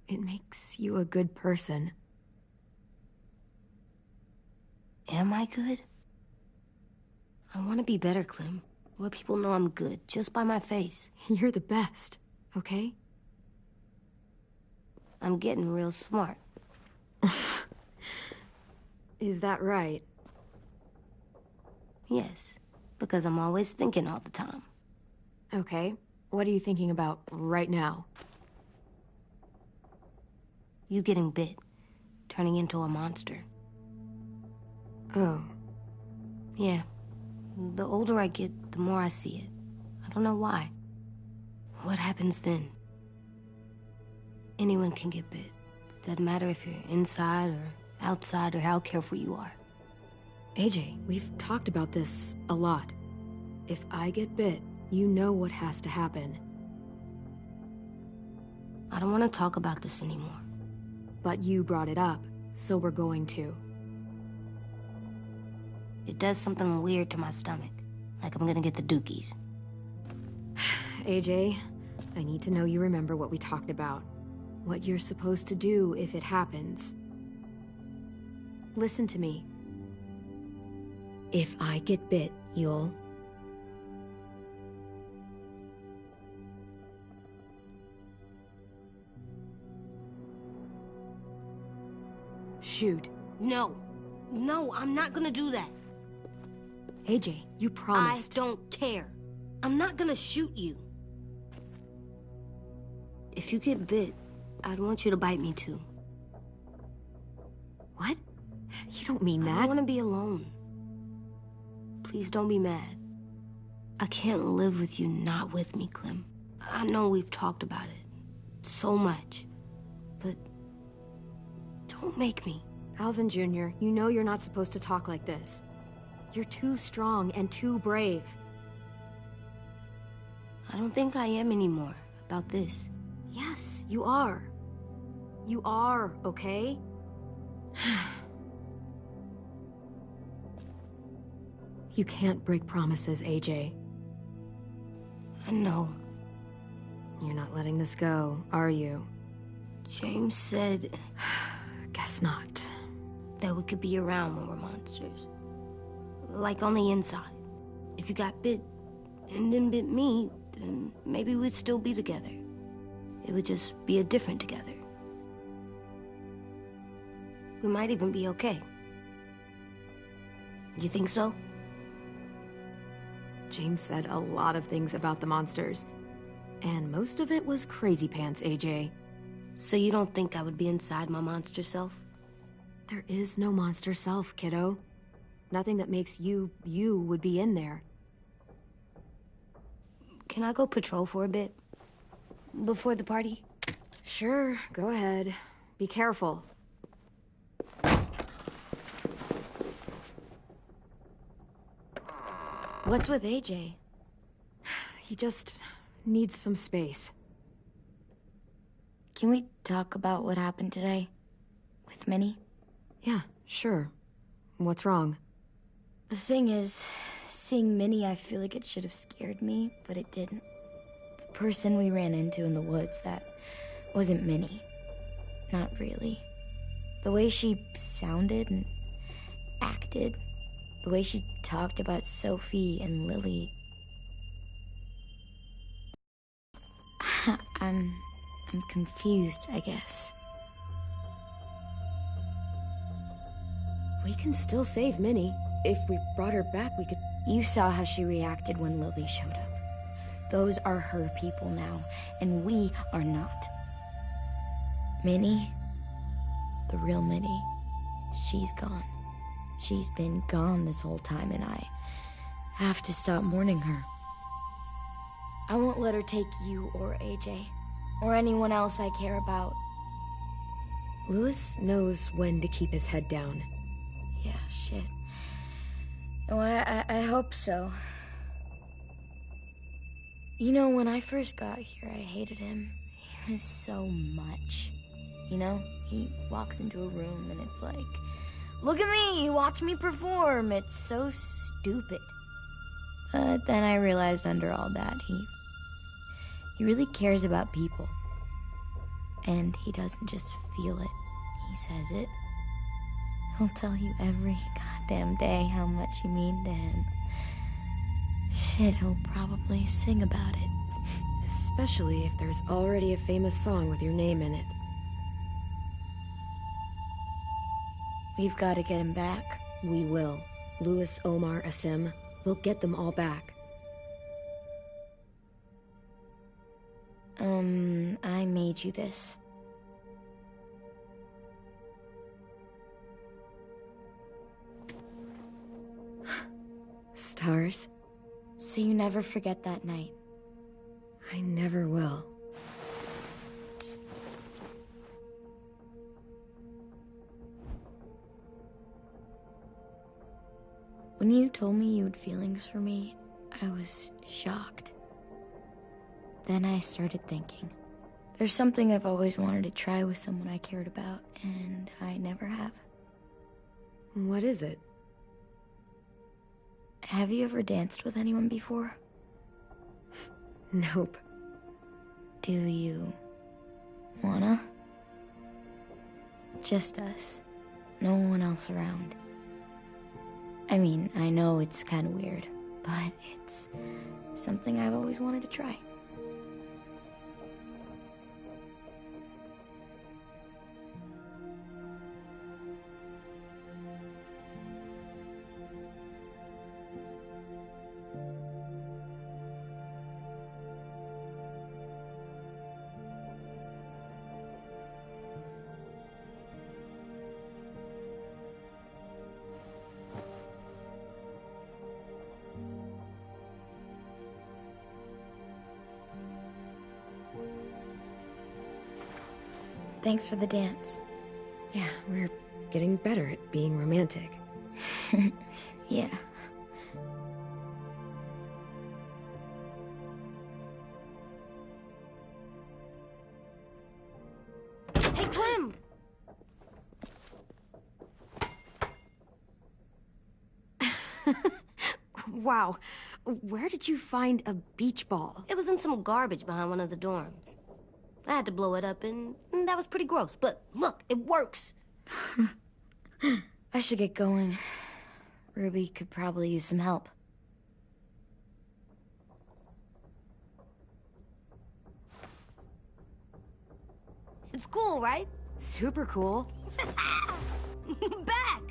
Speaker 2: It makes you a good person.
Speaker 6: Am I good? I want to be better, Clem. Let people know I'm good, just by my face.
Speaker 2: You're the best, okay?
Speaker 6: I'm getting real smart.
Speaker 2: Is that right?
Speaker 6: Yes, because I'm always thinking all the time.
Speaker 2: Okay. What are you thinking about right now?
Speaker 6: You getting bit, turning into a monster.
Speaker 2: Oh.
Speaker 6: Yeah. The older I get, the more I see it. I don't know why. What happens then? Anyone can get bit. Doesn't matter if you're inside or outside or how careful you are.
Speaker 2: AJ, we've talked about this a lot. If I get bit, you know what has to happen.
Speaker 6: I don't want to talk about this anymore.
Speaker 2: But you brought it up, so we're going to.
Speaker 6: It does something weird to my stomach. Like I'm gonna get the dookies.
Speaker 2: AJ, I need to know you remember what we talked about. What you're supposed to do if it happens. Listen to me. If I get bit, you'll... shoot.
Speaker 6: No. No, I'm not gonna do that.
Speaker 2: AJ, you promised.
Speaker 6: I don't care. I'm not gonna shoot you. If you get bit, I'd want you to bite me too.
Speaker 2: What? You don't mean that.
Speaker 6: I want to be alone. Please don't be mad. I can't live with you not with me, Clem. I know we've talked about it so much, but don't make me.
Speaker 2: Alvin Jr., you know you're not supposed to talk like this. You're too strong and too brave.
Speaker 6: I don't think I am anymore about this.
Speaker 2: Yes, you are. You are, okay? You can't break promises, AJ.
Speaker 6: I know.
Speaker 2: You're not letting this go, are you?
Speaker 6: James said...
Speaker 2: Guess not.
Speaker 6: That we could be around when we're monsters. Like on the inside. If you got bit and then bit me, then maybe we'd still be together. It would just be a different together. We might even be okay. You think so?
Speaker 2: James said a lot of things about the monsters. And most of it was crazy pants, AJ.
Speaker 6: So you don't think I would be inside my monster self?
Speaker 2: There is no monster self, kiddo. Nothing that makes you would be in there.
Speaker 6: Can I go patrol for a bit? Before the party?
Speaker 2: Sure, go ahead. Be careful.
Speaker 4: What's with AJ?
Speaker 2: He just needs some space.
Speaker 4: Can we talk about what happened today? With Minnie?
Speaker 2: Yeah, sure. What's wrong?
Speaker 4: The thing is, seeing Minnie, I feel like it should have scared me, but it didn't. The person we ran into in the woods, that wasn't Minnie. Not really. The way she sounded and acted, The way she talked about Sophie and Lily. I'm confused, I guess.
Speaker 2: We can still save Minnie. If we brought her back, we could...
Speaker 4: You saw how she reacted when Lily showed up. Those are her people now, and we are not. Minnie, the real Minnie, she's gone. She's been gone this whole time, and I have to stop mourning her. I won't let her take you or AJ, or anyone else I care about.
Speaker 2: Louis knows when to keep his head down.
Speaker 4: Yeah, shit. Oh, I hope so. You know, when I first got here, I hated him. He was so much. You know, he walks into a room and it's like, look at me, watch me perform. It's so stupid. But then I realized under all that, he really cares about people. And he doesn't just feel it, he says it. He'll tell you every goddamn day how much you mean to him. Shit, he'll probably sing about it.
Speaker 2: Especially if there's already a famous song with your name in it.
Speaker 4: We've got to get him back.
Speaker 2: We will. Louis, Omar, Asim. We'll get them all back.
Speaker 4: I made you this.
Speaker 2: Stars?
Speaker 4: So you never forget that night.
Speaker 2: I never will.
Speaker 4: When you told me you had feelings for me, I was shocked. Then I started thinking. There's something I've always wanted to try with someone I cared about, and I never have.
Speaker 2: What is it?
Speaker 4: Have you ever danced with anyone before?
Speaker 2: Nope.
Speaker 4: Do you wanna? Just us. No one else around. I mean, I know it's kind of weird, but it's something I've always wanted to try. Thanks for the dance.
Speaker 2: Yeah, we're getting better at being romantic.
Speaker 4: Yeah.
Speaker 6: Hey, Clem!
Speaker 2: Wow. Where did you find a beach ball?
Speaker 6: It was in some garbage behind one of the dorms. I had to blow it up, and that was pretty gross. But look, it works.
Speaker 4: I should get going. Ruby could probably use some help.
Speaker 6: It's cool, right?
Speaker 2: Super cool.
Speaker 6: Back!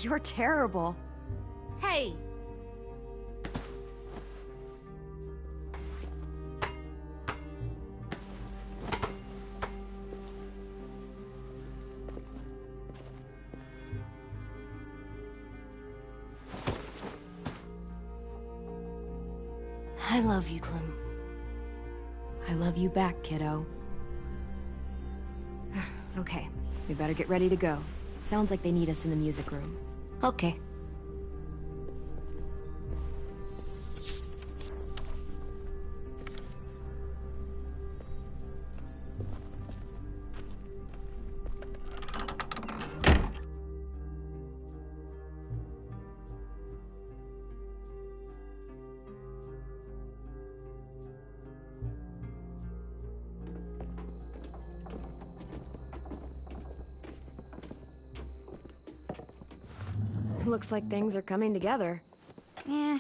Speaker 2: You're terrible.
Speaker 6: Hey! I love you, Clem.
Speaker 2: I love you back, kiddo. Okay, we better get ready to go. Sounds like they need us in the music room.
Speaker 6: Okay.
Speaker 2: Looks like things are coming together.
Speaker 10: Yeah.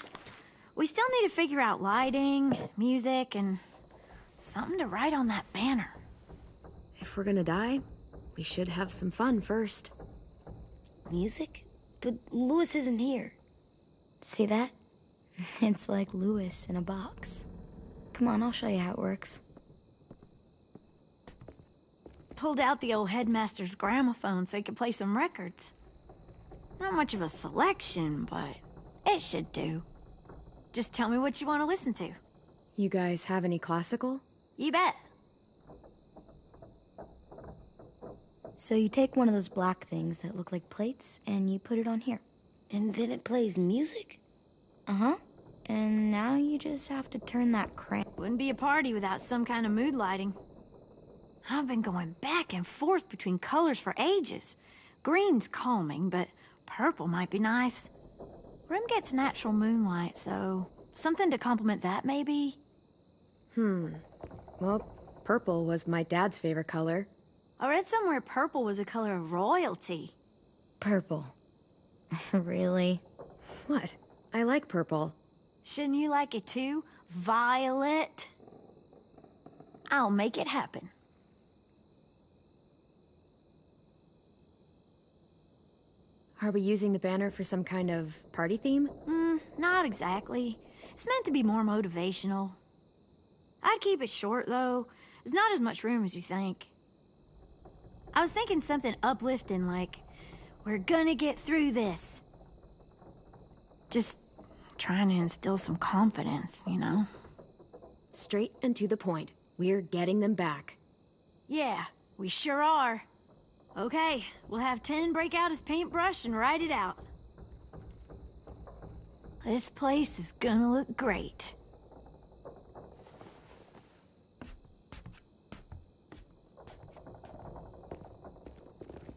Speaker 10: We still need to figure out lighting, music, and something to write on that banner.
Speaker 2: If we're gonna die, we should have some fun first.
Speaker 6: Music? But Lewis isn't here. See that? It's like Lewis in a box. Come on, I'll show you how it works.
Speaker 10: Pulled out the old headmaster's gramophone so he could play some records. Not much of a selection, but it should do. Just tell me what you want to listen to.
Speaker 2: You guys have any classical?
Speaker 10: You bet.
Speaker 6: So you take one of those black things that look like plates, and you put it on here. And then it plays music? Uh-huh. And now you just have to turn that crank.
Speaker 10: Wouldn't be a party without some kind of mood lighting. I've been going back and forth between colors for ages. Green's calming, but purple might be nice. Room gets natural moonlight, so something to complement that, maybe?
Speaker 2: Well, purple was my dad's favorite color.
Speaker 10: I read somewhere purple was a color of royalty.
Speaker 2: Purple.
Speaker 6: Really?
Speaker 2: What? I like purple.
Speaker 10: Shouldn't you like it too? Violet? I'll make it happen.
Speaker 2: Are we using the banner for some kind of party theme?
Speaker 10: Not exactly. It's meant to be more motivational. I'd keep it short, though. There's not as much room as you think. I was thinking something uplifting like, we're gonna get through this. Just trying to instill some confidence, you know?
Speaker 2: Straight and to the point. We're getting them back.
Speaker 10: Yeah, we sure are. Okay, we'll have 10 break out his paintbrush and write it out. This place is gonna look great.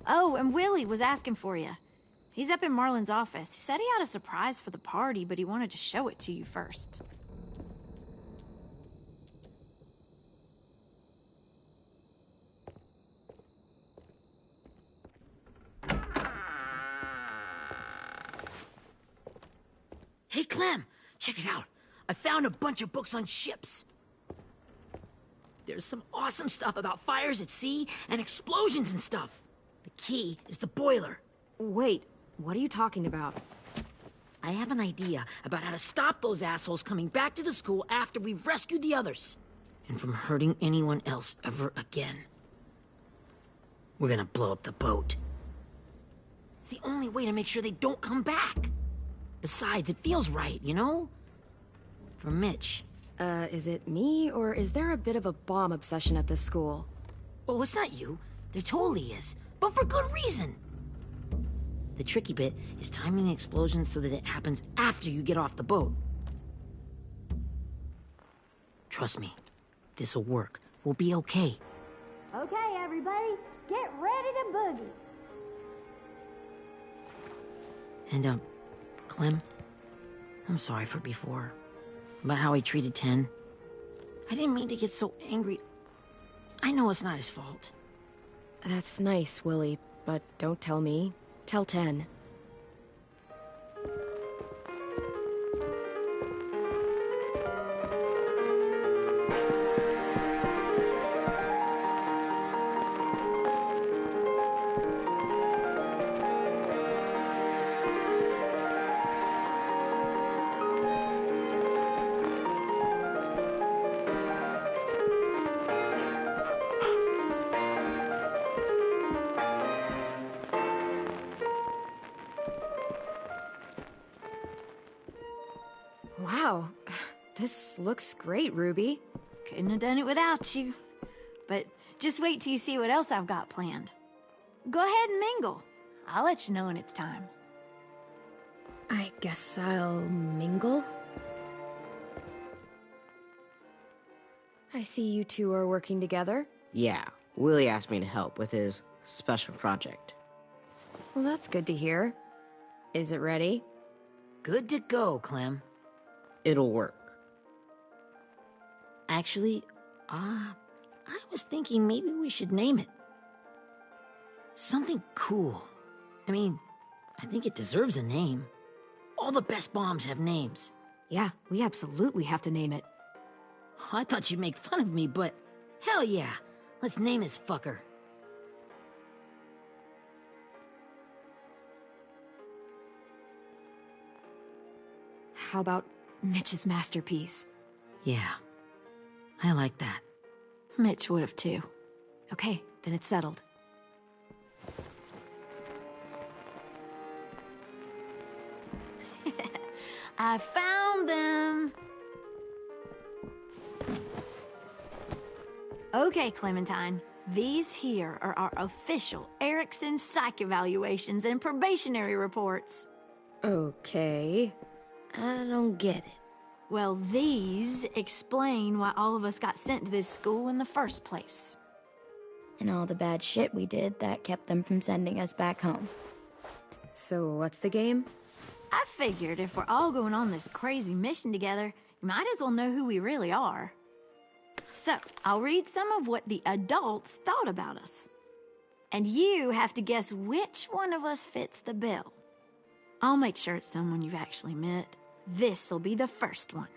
Speaker 10: Oh, and Willie was asking for you. He's up in Marlin's office. He said he had a surprise for the party, but he wanted to show it to you first.
Speaker 3: Hey, Clem, check it out. I found a bunch of books on ships. There's some awesome stuff about fires at sea and explosions and stuff. The key is the boiler.
Speaker 2: Wait, what are you talking about?
Speaker 3: I have an idea about how to stop those assholes coming back to the school after we've rescued the others. And from hurting anyone else ever again. We're gonna blow up the boat. It's the only way to make sure they don't come back. Besides, it feels right, you know? For Mitch.
Speaker 2: Is it me, or is there a bit of a bomb obsession at this school?
Speaker 3: Oh, it's not you. There totally is. But for good reason. The tricky bit is timing the explosion so that it happens after you get off the boat. Trust me, this'll work. We'll be okay.
Speaker 10: Okay, everybody, get ready to boogie.
Speaker 3: And, Clem, I'm sorry for before. About how he treated Ten. I didn't mean to get so angry. I know it's not his fault.
Speaker 2: That's nice, Willie, but don't tell me. Tell 10. Wow, this looks great, Ruby.
Speaker 10: Couldn't have done it without you. But just wait till you see what else I've got planned. Go ahead and mingle. I'll let you know when it's time.
Speaker 2: I guess I'll mingle? I see you two are working together.
Speaker 11: Yeah, Willie asked me to help with his special project.
Speaker 2: Well, that's good to hear. Is it ready?
Speaker 3: Good to go, Clem.
Speaker 11: It'll work.
Speaker 3: Actually, I was thinking maybe we should name it. Something cool. I mean,
Speaker 5: I think it deserves a name. All the best bombs have names.
Speaker 2: Yeah, we absolutely have to name it.
Speaker 5: I thought you'd make fun of me, but hell yeah. Let's name this fucker.
Speaker 2: How about Mitch's masterpiece?
Speaker 5: Yeah, I like that.
Speaker 10: Mitch would have too.
Speaker 2: Okay, then it's settled.
Speaker 10: I found them! Okay, Clementine. These here are our official Erickson psych evaluations and probationary reports.
Speaker 2: Okay.
Speaker 6: I don't get it.
Speaker 10: Well, these explain why all of us got sent to this school in the first place.
Speaker 4: And all the bad shit we did that kept them from sending us back home.
Speaker 2: So what's the game?
Speaker 10: I figured if we're all going on this crazy mission together, you might as well know who we really are. So, I'll read some of what the adults thought about us. And you have to guess which one of us fits the bill. I'll make sure it's someone you've actually met. This'll be the first one.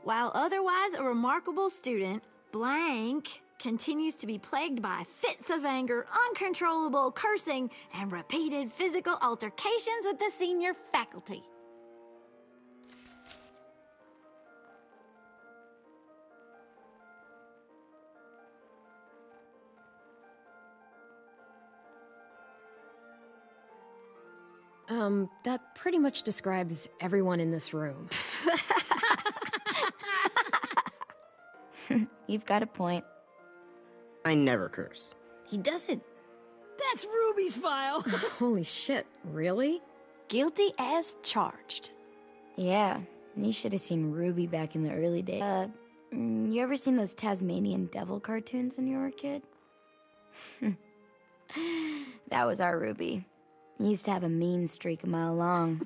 Speaker 10: While otherwise a remarkable student, blank continues to be plagued by fits of anger, uncontrollable cursing, and repeated physical altercations with the senior faculty.
Speaker 2: That pretty much describes everyone in this room.
Speaker 4: You've got a point.
Speaker 11: I never curse.
Speaker 6: He doesn't.
Speaker 5: That's Ruby's file.
Speaker 2: Holy shit, really?
Speaker 10: Guilty as charged.
Speaker 4: Yeah, you should have seen Ruby back in the early days. You ever seen those Tasmanian devil cartoons when you were a kid? That was our Ruby. He used to have a mean streak a mile long.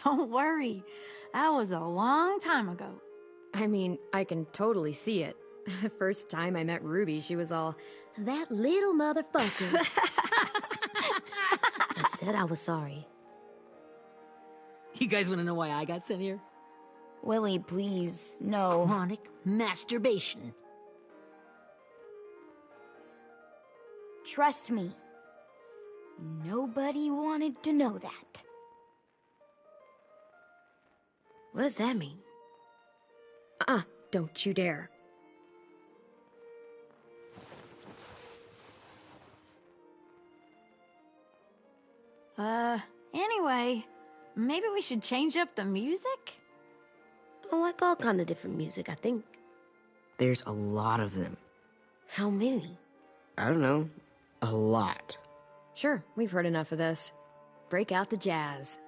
Speaker 10: Don't worry. That was a long time ago.
Speaker 2: I mean, I can totally see it. The first time I met Ruby, she was all, "That little motherfucker."
Speaker 6: I said I was sorry.
Speaker 5: You guys want to know why I got sent here?
Speaker 4: Willie, please, no.
Speaker 5: Chronic masturbation.
Speaker 4: Trust me. Nobody wanted to know that.
Speaker 6: What does that mean?
Speaker 2: Don't you dare.
Speaker 10: Anyway, maybe we should change up the music?
Speaker 6: I like all kind of different music, I think.
Speaker 11: There's a lot of them.
Speaker 6: How many?
Speaker 11: I don't know. A lot.
Speaker 2: Sure, we've heard enough of this. Break out the jazz.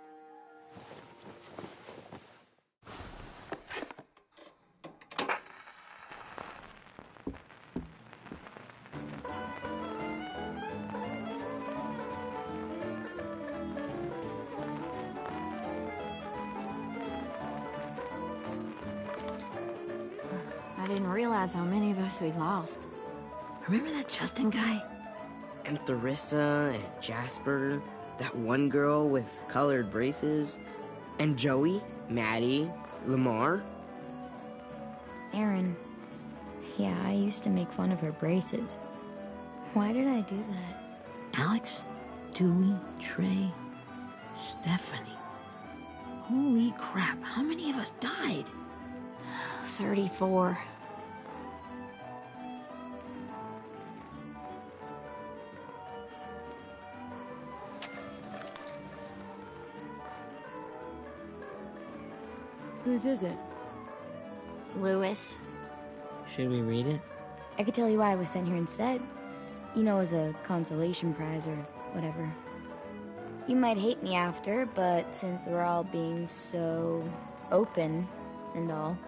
Speaker 10: I didn't realize how many of us we lost.
Speaker 5: Remember that Justin guy?
Speaker 11: And Theresa and Jasper, that one girl with colored braces, and Joey, Maddie, Lamar.
Speaker 4: Aaron. Yeah, I used to make fun of her braces. Why did I do that?
Speaker 5: Alex, Dewey, Trey, Stephanie. Holy crap, how many of us died?
Speaker 10: 34.
Speaker 2: Whose is it?
Speaker 10: Lewis.
Speaker 11: Should we read it?
Speaker 4: I could tell you why I was sent here instead. You know, as a consolation prize or whatever. You might hate me after, but since we're all being so open and all.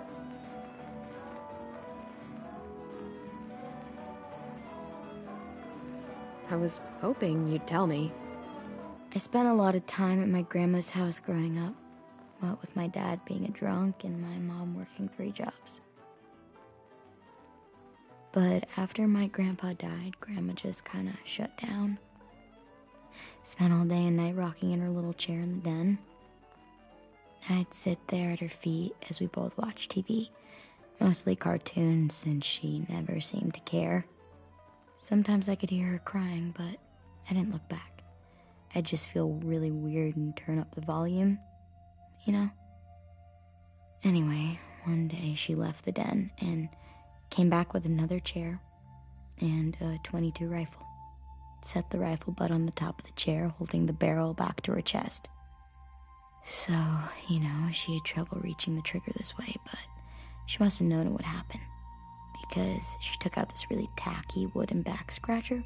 Speaker 2: I was hoping you'd tell me.
Speaker 4: I spent a lot of time at my grandma's house growing up. What with my dad being a drunk and my mom working 3 jobs. But after my grandpa died, Grandma just kind of shut down. spent all day and night rocking in her little chair in the den. I'd sit there at her feet as we both watched TV, mostly cartoons, since she never seemed to care. Sometimes I could hear her crying, but I didn't look back. I'd just feel really weird and turn up the volume, you know? Anyway, one day she left the den and came back with another chair and a .22 rifle. Set the rifle butt on the top of the chair, holding the barrel back to her chest. So, you know, she had trouble reaching the trigger this way, but she must have known it would happen, because she took out this really tacky wooden back scratcher.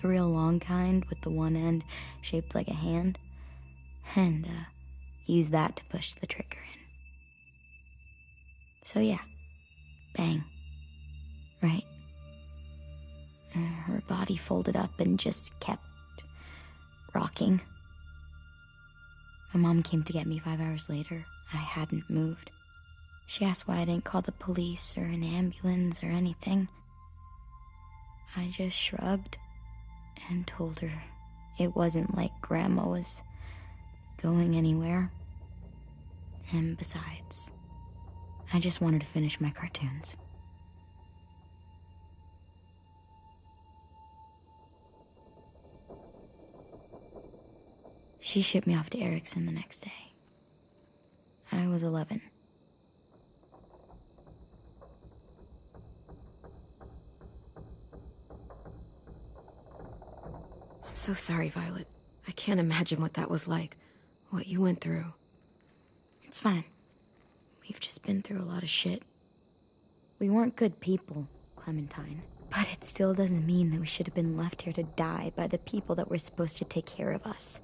Speaker 4: The real long kind with the one end shaped like a hand, and used that to push the trigger in. So yeah, bang, right? Her body folded up and just kept rocking. My mom came to get me 5 hours later. I hadn't moved. She asked why I didn't call the police or an ambulance or anything. I just shrugged and told her it wasn't like Grandma was going anywhere. And besides, I just wanted to finish my cartoons. She shipped me off to Erickson the next day. I was 11.
Speaker 2: I'm so sorry, Violet. I can't imagine what that was like. What you went through.
Speaker 4: It's fine. We've just been through a lot of shit. We weren't good people, Clementine. But it still doesn't mean that we should have been left here to die by the people that were supposed to take care of us.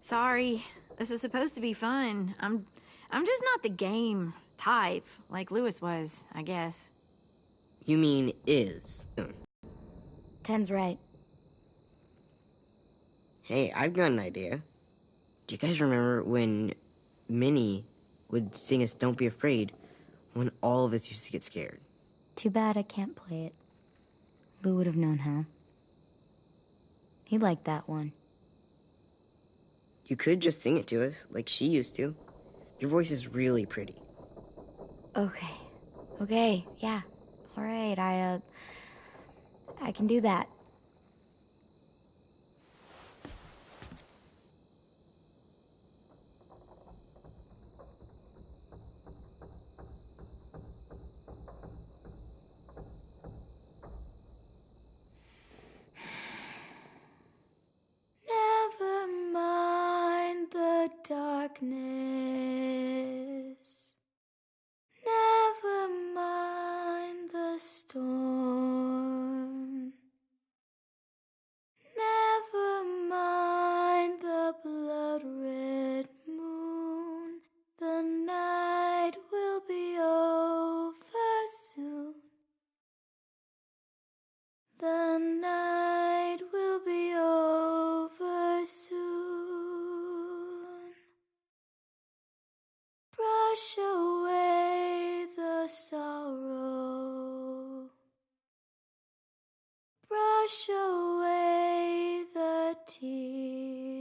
Speaker 10: Sorry, this is supposed to be fun. I'm just not the game type, like Lewis was, I guess.
Speaker 11: You mean is.
Speaker 4: Ten's right.
Speaker 11: Hey, I've got an idea. Do you guys remember when Minnie would sing us Don't Be Afraid when all of us used to get scared?
Speaker 4: Too bad I can't play it. Lou would have known how. He liked that one.
Speaker 11: You could just sing it to us, like she used to. Your voice is really pretty.
Speaker 4: Okay, yeah. All right, I can do that. Never mind the darkness. Never mind the storm. Never mind the blood-red moon. The night will be over soon. The night will be over soon. Brush away the sorrow. Brush away the tears.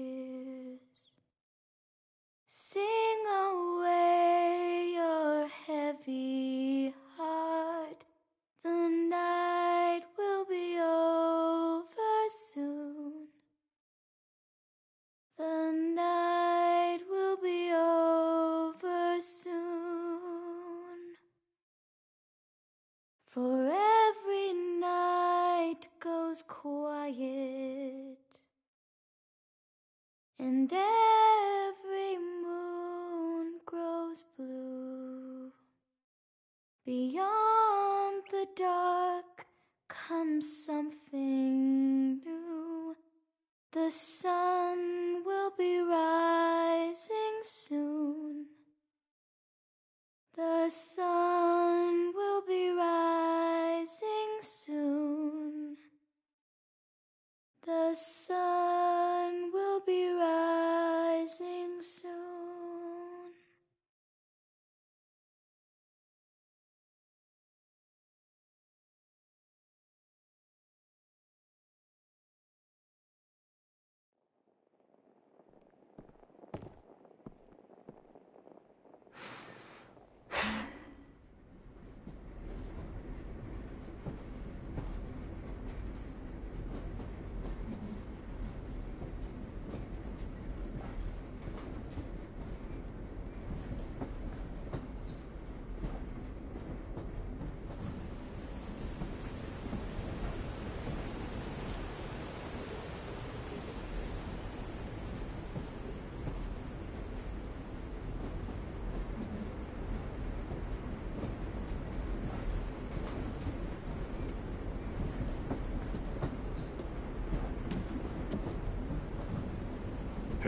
Speaker 4: Sing away your heavy heart. The night will be over soon. The night will be over soon. For every night goes quiet, and every moon grows blue. Beyond the dark comes something new. The sun will be rising soon. The sun will be rising soon. The sun will be rising soon.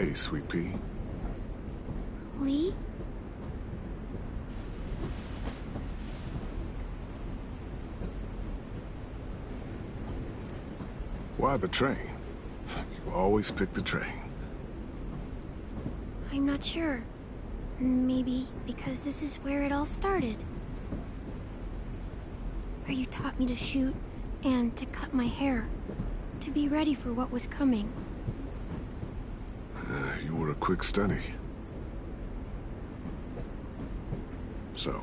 Speaker 12: Hey, Sweet Pea.
Speaker 4: Lee?
Speaker 12: Why the train? You always pick the train.
Speaker 4: I'm not sure. Maybe because this is where it all started. Where you taught me to shoot and to cut my hair. To be ready for what was coming.
Speaker 12: You were a quick study. So,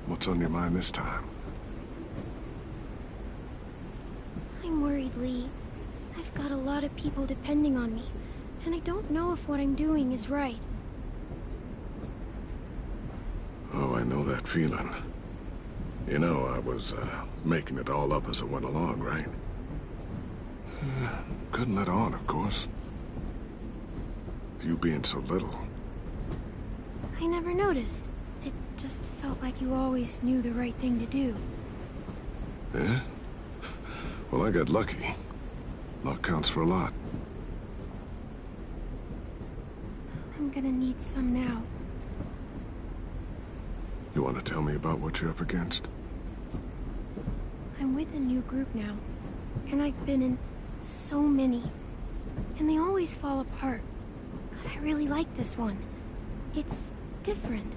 Speaker 12: what's on your mind this time?
Speaker 4: I'm worried, Lee. I've got a lot of people depending on me, and I don't know if what I'm doing is right.
Speaker 12: Oh, I know that feeling. You know, I was, making it all up as I went along, right? Couldn't let on, of course. With you being so little.
Speaker 4: I never noticed. It just felt like you always knew the right thing to do.
Speaker 12: Yeah? Well, I got lucky. Luck counts for a lot.
Speaker 4: I'm gonna need some now.
Speaker 12: You want to tell me about what you're up against?
Speaker 4: I'm with a new group now, and I've been in so many, and they always fall apart. But I really like this one. It's different.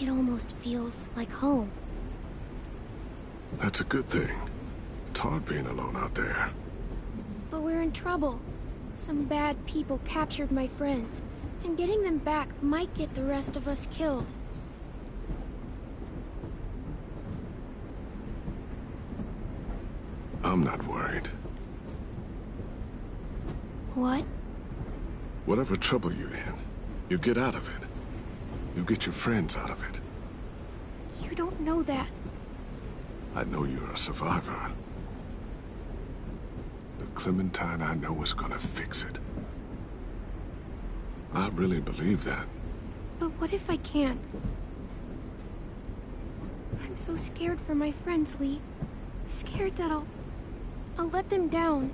Speaker 4: It almost feels like home.
Speaker 12: That's a good thing. It's hard being alone out there.
Speaker 4: But we're in trouble. Some bad people captured my friends, and getting them back might get the rest of us killed.
Speaker 12: I'm not worried.
Speaker 4: What?
Speaker 12: Whatever trouble you're in, you get out of it. You get your friends out of it.
Speaker 4: You don't know that.
Speaker 12: I know you're a survivor. The Clementine I know is gonna fix it. I really believe that.
Speaker 4: But what if I can't? I'm so scared for my friends, Lee. Scared that I'll let them down.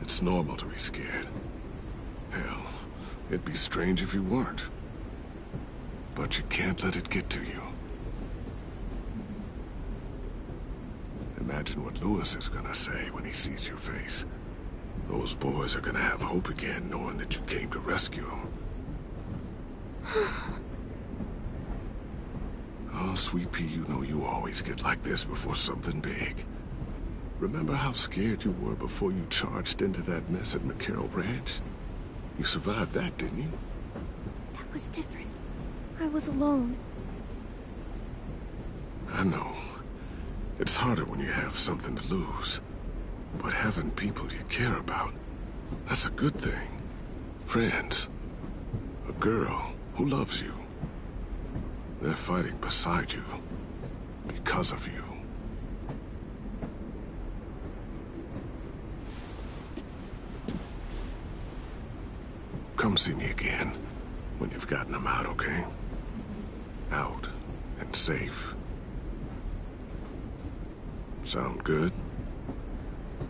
Speaker 12: It's normal to be scared. Hell, it'd be strange if you weren't. But you can't let it get to you. Imagine what Lewis is gonna say when he sees your face. Those boys are gonna have hope again, knowing that you came to rescue them. Oh, Sweet Pea, you know you always get like this before something big. Remember how scared you were before you charged into that mess at McCarroll Ranch? You survived that, didn't you?
Speaker 4: That was different. I was alone.
Speaker 12: I know. It's harder when you have something to lose. But having people you care about, that's a good thing. Friends. A girl who loves you. They're fighting beside you. Because of you. Come see me again when you've gotten them out, okay? Out and safe. Sound good?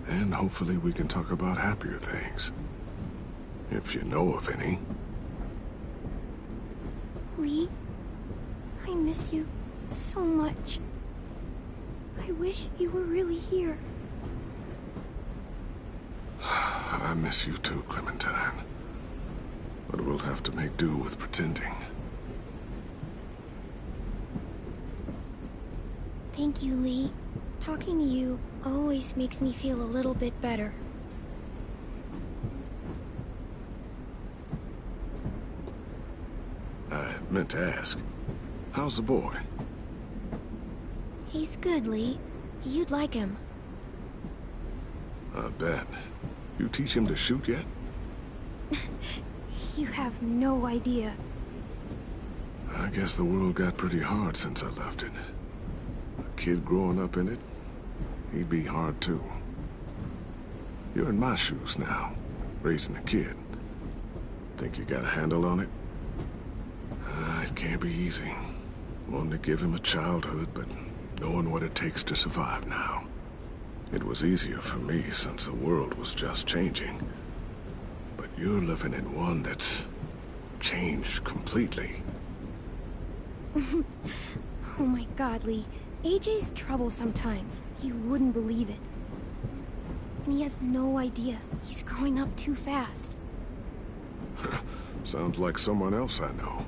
Speaker 12: And hopefully we can talk about happier things. If you know of any.
Speaker 4: Lee, I miss you so much. I wish you were really here.
Speaker 12: I miss you too, Clementine. But we'll have to make do with pretending.
Speaker 4: Thank you, Lee. Talking to you always makes me feel a little bit better.
Speaker 12: I meant to ask, how's the boy?
Speaker 4: He's good, Lee. You'd like him.
Speaker 12: I bet. You teach him to shoot yet?
Speaker 4: You have no idea.
Speaker 12: I guess the world got pretty hard since I left it. A kid growing up in it, he'd be hard too. You're in my shoes now, raising a kid. Think you got a handle on it? It can't be easy. Wanting to give him a childhood, but knowing what it takes to survive now. It was easier for me since the world was just changing. But you're living in one that's changed completely.
Speaker 13: Oh my god, Lee. AJ's trouble sometimes. You wouldn't believe it. And he has no idea. He's growing up too fast.
Speaker 12: Sounds like someone else I know.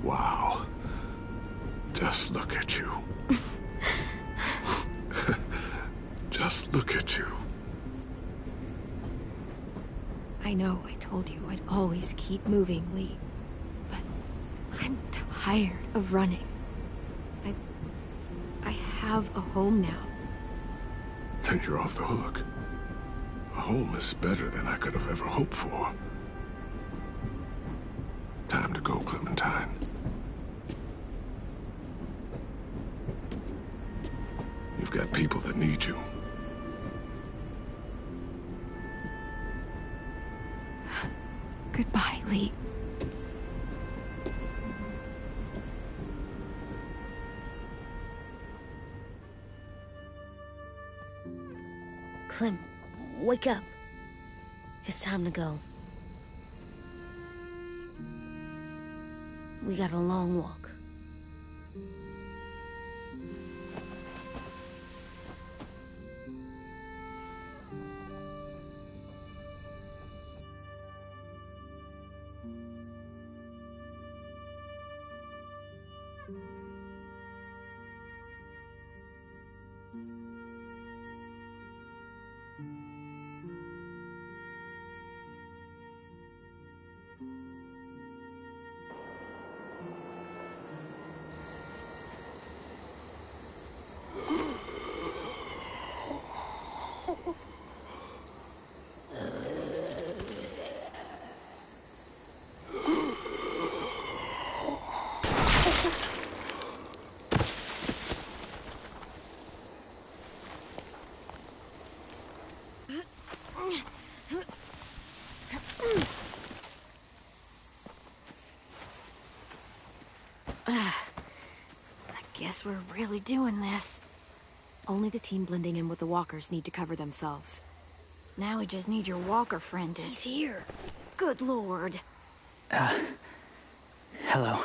Speaker 12: Wow. Just look at you. Just look at you.
Speaker 2: I know I told you I'd always keep moving, Lee. But I'm tired of running. I have a home now.
Speaker 12: Then you're off the hook. A home is better than I could have ever hoped for. Time to go, Clementine. You've got people that need you.
Speaker 2: Goodbye, Lee.
Speaker 6: Clem, wake up. It's time to go. We got a long walk.
Speaker 2: I guess we're really doing this. Only the team blending in with the walkers need to cover themselves.
Speaker 10: Now we just need your walker friend to...
Speaker 2: He's here.
Speaker 10: Good lord.
Speaker 9: Hello.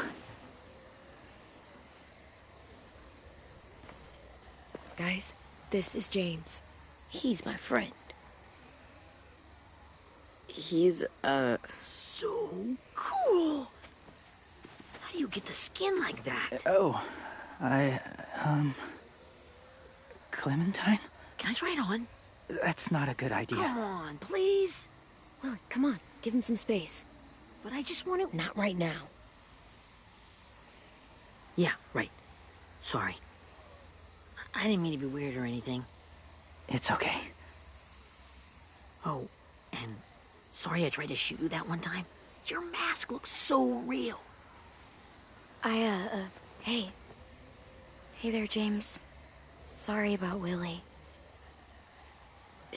Speaker 2: Guys, this is James.
Speaker 6: He's my friend.
Speaker 11: He's, so cool. How do you get the skin like that?
Speaker 9: Clementine?
Speaker 11: Can I try it on?
Speaker 9: That's not a good idea.
Speaker 11: Come on, please.
Speaker 2: Willie, come on. Give him some space.
Speaker 11: But I just want to...
Speaker 6: Not right now.
Speaker 11: Yeah, right. Sorry. I didn't mean to be weird or anything.
Speaker 9: It's okay.
Speaker 11: Oh, and sorry I tried to shoot you that one time. Your mask looks so real.
Speaker 4: Hey. Hey there, James. Sorry about Willie.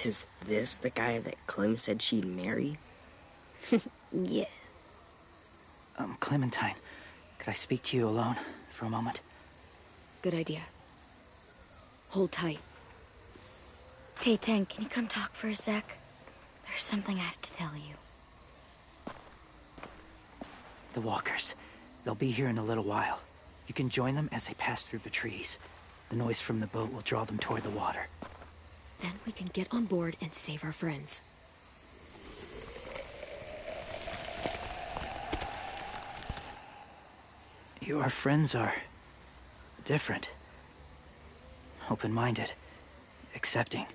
Speaker 11: Is this the guy that Clem said she'd marry?
Speaker 6: Yeah.
Speaker 9: Clementine, could I speak to you alone for a moment?
Speaker 2: Good idea. Hold tight.
Speaker 4: Hey, Tank, can you come talk for a sec? There's something I have to tell you.
Speaker 9: The walkers. They'll be here in a little while. You can join them as they pass through the trees. The noise from the boat will draw them toward the water.
Speaker 2: Then we can get on board and save our friends.
Speaker 9: Your friends are... different. Open-minded. Accepting.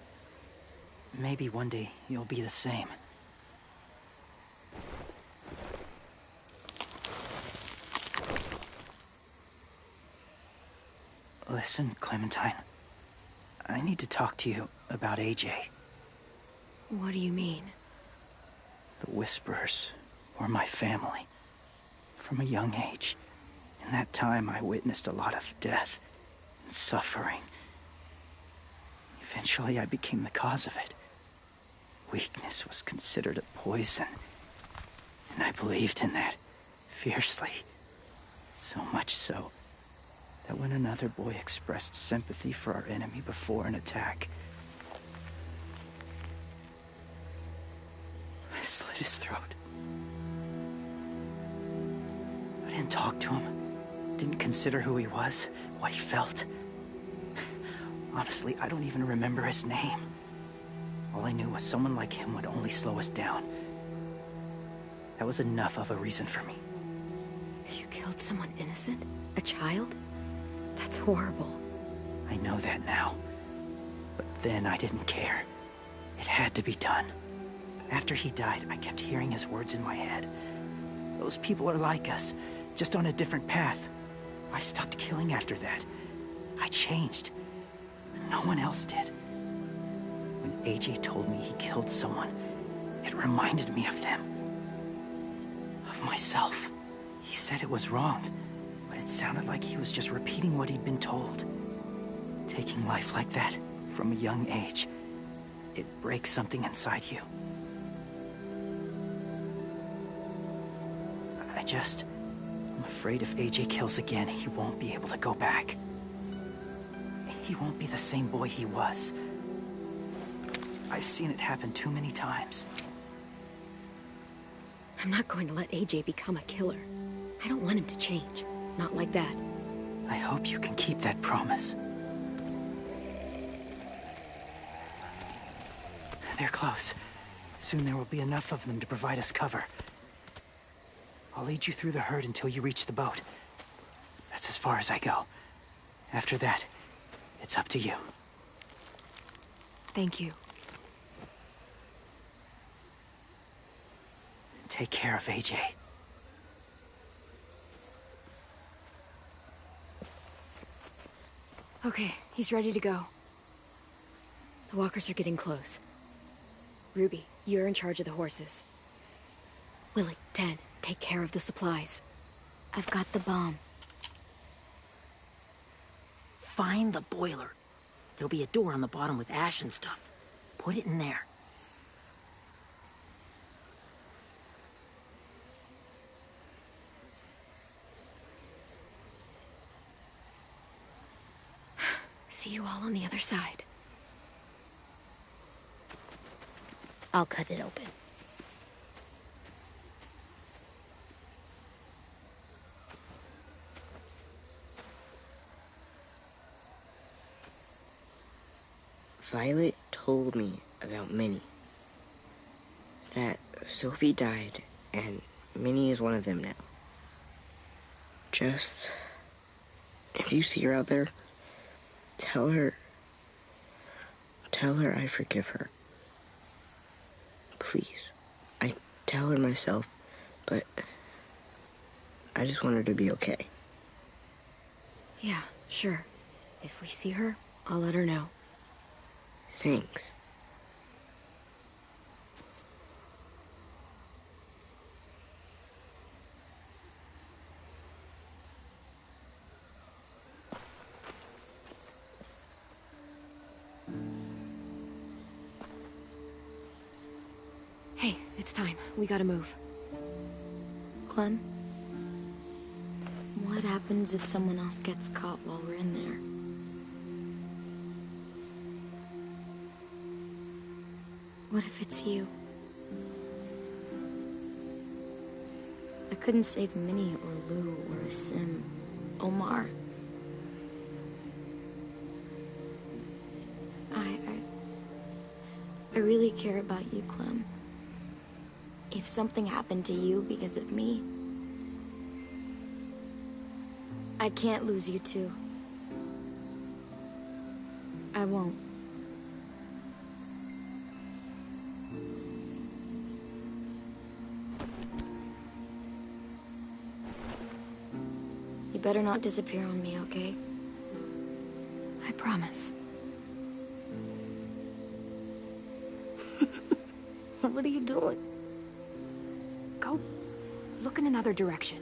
Speaker 9: Maybe one day you'll be the same. Listen, Clementine. I need to talk to you about AJ.
Speaker 2: What do you mean?
Speaker 9: The Whisperers were my family. from a young age. In that time, I witnessed a lot of death and suffering. Eventually, I became the cause of it. Weakness was considered a poison, and I believed in that fiercely. So much so that when another boy expressed sympathy for our enemy before an attack, I slit his throat. I didn't talk to him, didn't consider who he was, what he felt. Honestly, I don't even remember his name. All I knew was someone like him would only slow us down. That was enough of a reason for me.
Speaker 2: You killed someone innocent? A child? That's horrible.
Speaker 9: I know that now. But then I didn't care. It had to be done. After he died, I kept hearing his words in my head. Those people are like us, just on a different path. I stopped killing after that. I changed. No one else did. When AJ told me he killed someone, it reminded me of them. Of myself. He said it was wrong, but it sounded like he was just repeating what he'd been told. Taking life like that, from a young age, it breaks something inside you. I'm afraid if AJ kills again, he won't be able to go back. He won't be the same boy he was. I've seen it happen too many times.
Speaker 2: I'm not going to let AJ become a killer. I don't want him to change. Not like that.
Speaker 9: I hope you can keep that promise. They're close. Soon there will be enough of them to provide us cover. I'll lead you through the herd until you reach the boat. That's as far as I go. After that, it's up to you.
Speaker 2: Thank you.
Speaker 9: Take care of AJ.
Speaker 2: Okay, he's ready to go. The walkers are getting close. Ruby, you're in charge of the horses. Willie, Ted, take care of the supplies.
Speaker 4: I've got the bomb.
Speaker 5: Find the boiler. There'll be a door on the bottom with ash and stuff. Put it in there.
Speaker 2: See you all on the other side.
Speaker 6: I'll cut it open.
Speaker 11: Violet told me about Minnie. That Sophie died, and Minnie is one of them now. Just... if you see her out there, tell her I forgive her. Please. I tell her myself, but I just want her to be okay.
Speaker 2: Yeah, sure. If we see her, I'll let her know.
Speaker 11: Thanks.
Speaker 2: Hey, it's time. We gotta move.
Speaker 4: Clem? What happens if someone else gets caught while we're in there? What if it's you? I couldn't save Minnie or Lou or Sim, Omar. I really care about you, Clem. If something happened to you because of me, I can't lose you too. I won't. You better not disappear on me, okay?
Speaker 2: I promise.
Speaker 6: What are you doing?
Speaker 2: Go look in another direction.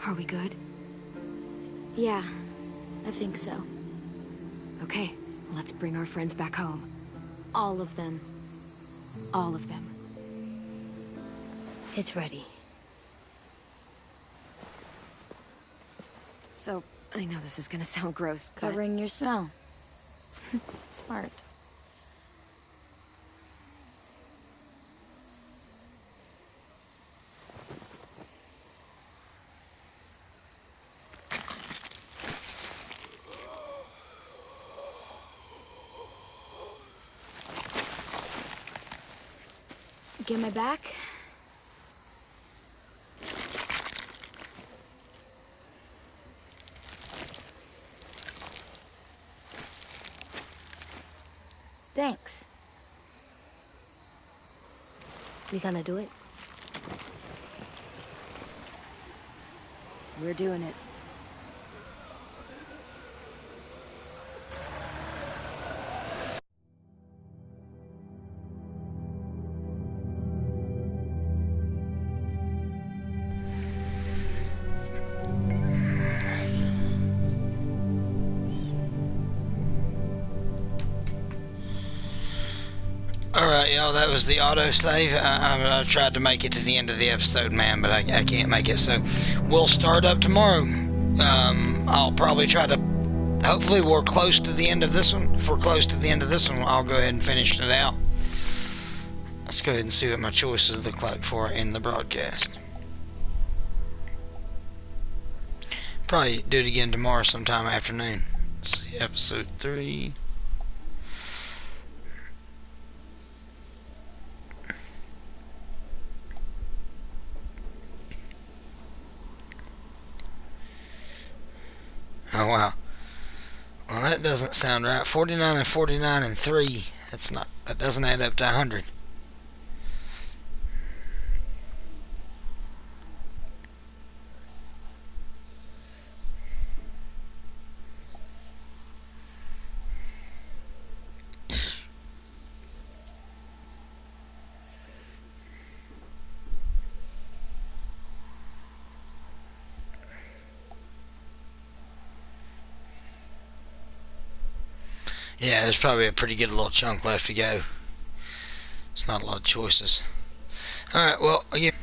Speaker 2: Are we good?
Speaker 4: Yeah, I think so.
Speaker 2: Okay, let's bring our friends back home.
Speaker 4: All of them.
Speaker 2: All of them.
Speaker 6: It's ready.
Speaker 2: So, I know this is gonna sound gross, but...
Speaker 4: Covering your smell.
Speaker 2: Smart.
Speaker 4: Get my back? Thanks.
Speaker 6: We gonna do it?
Speaker 2: We're doing it.
Speaker 1: Alright, y'all, that was the autosave. I tried to make it to the end of the episode, man, but I can't make it, so we'll start up tomorrow. I'll probably try to, hopefully we're close to the end of this one. If we're close to the end of this one, I'll go ahead and finish it out. Let's go ahead and see what my choices look like for in the broadcast. Probably do it again tomorrow sometime afternoon. Let's see, episode 3. Oh wow. Well, that doesn't sound right. 49 and 49 and 3. That doesn't add up to 100. Yeah, there's probably a pretty good little chunk left to go. It's not a lot of choices. Alright, well, again,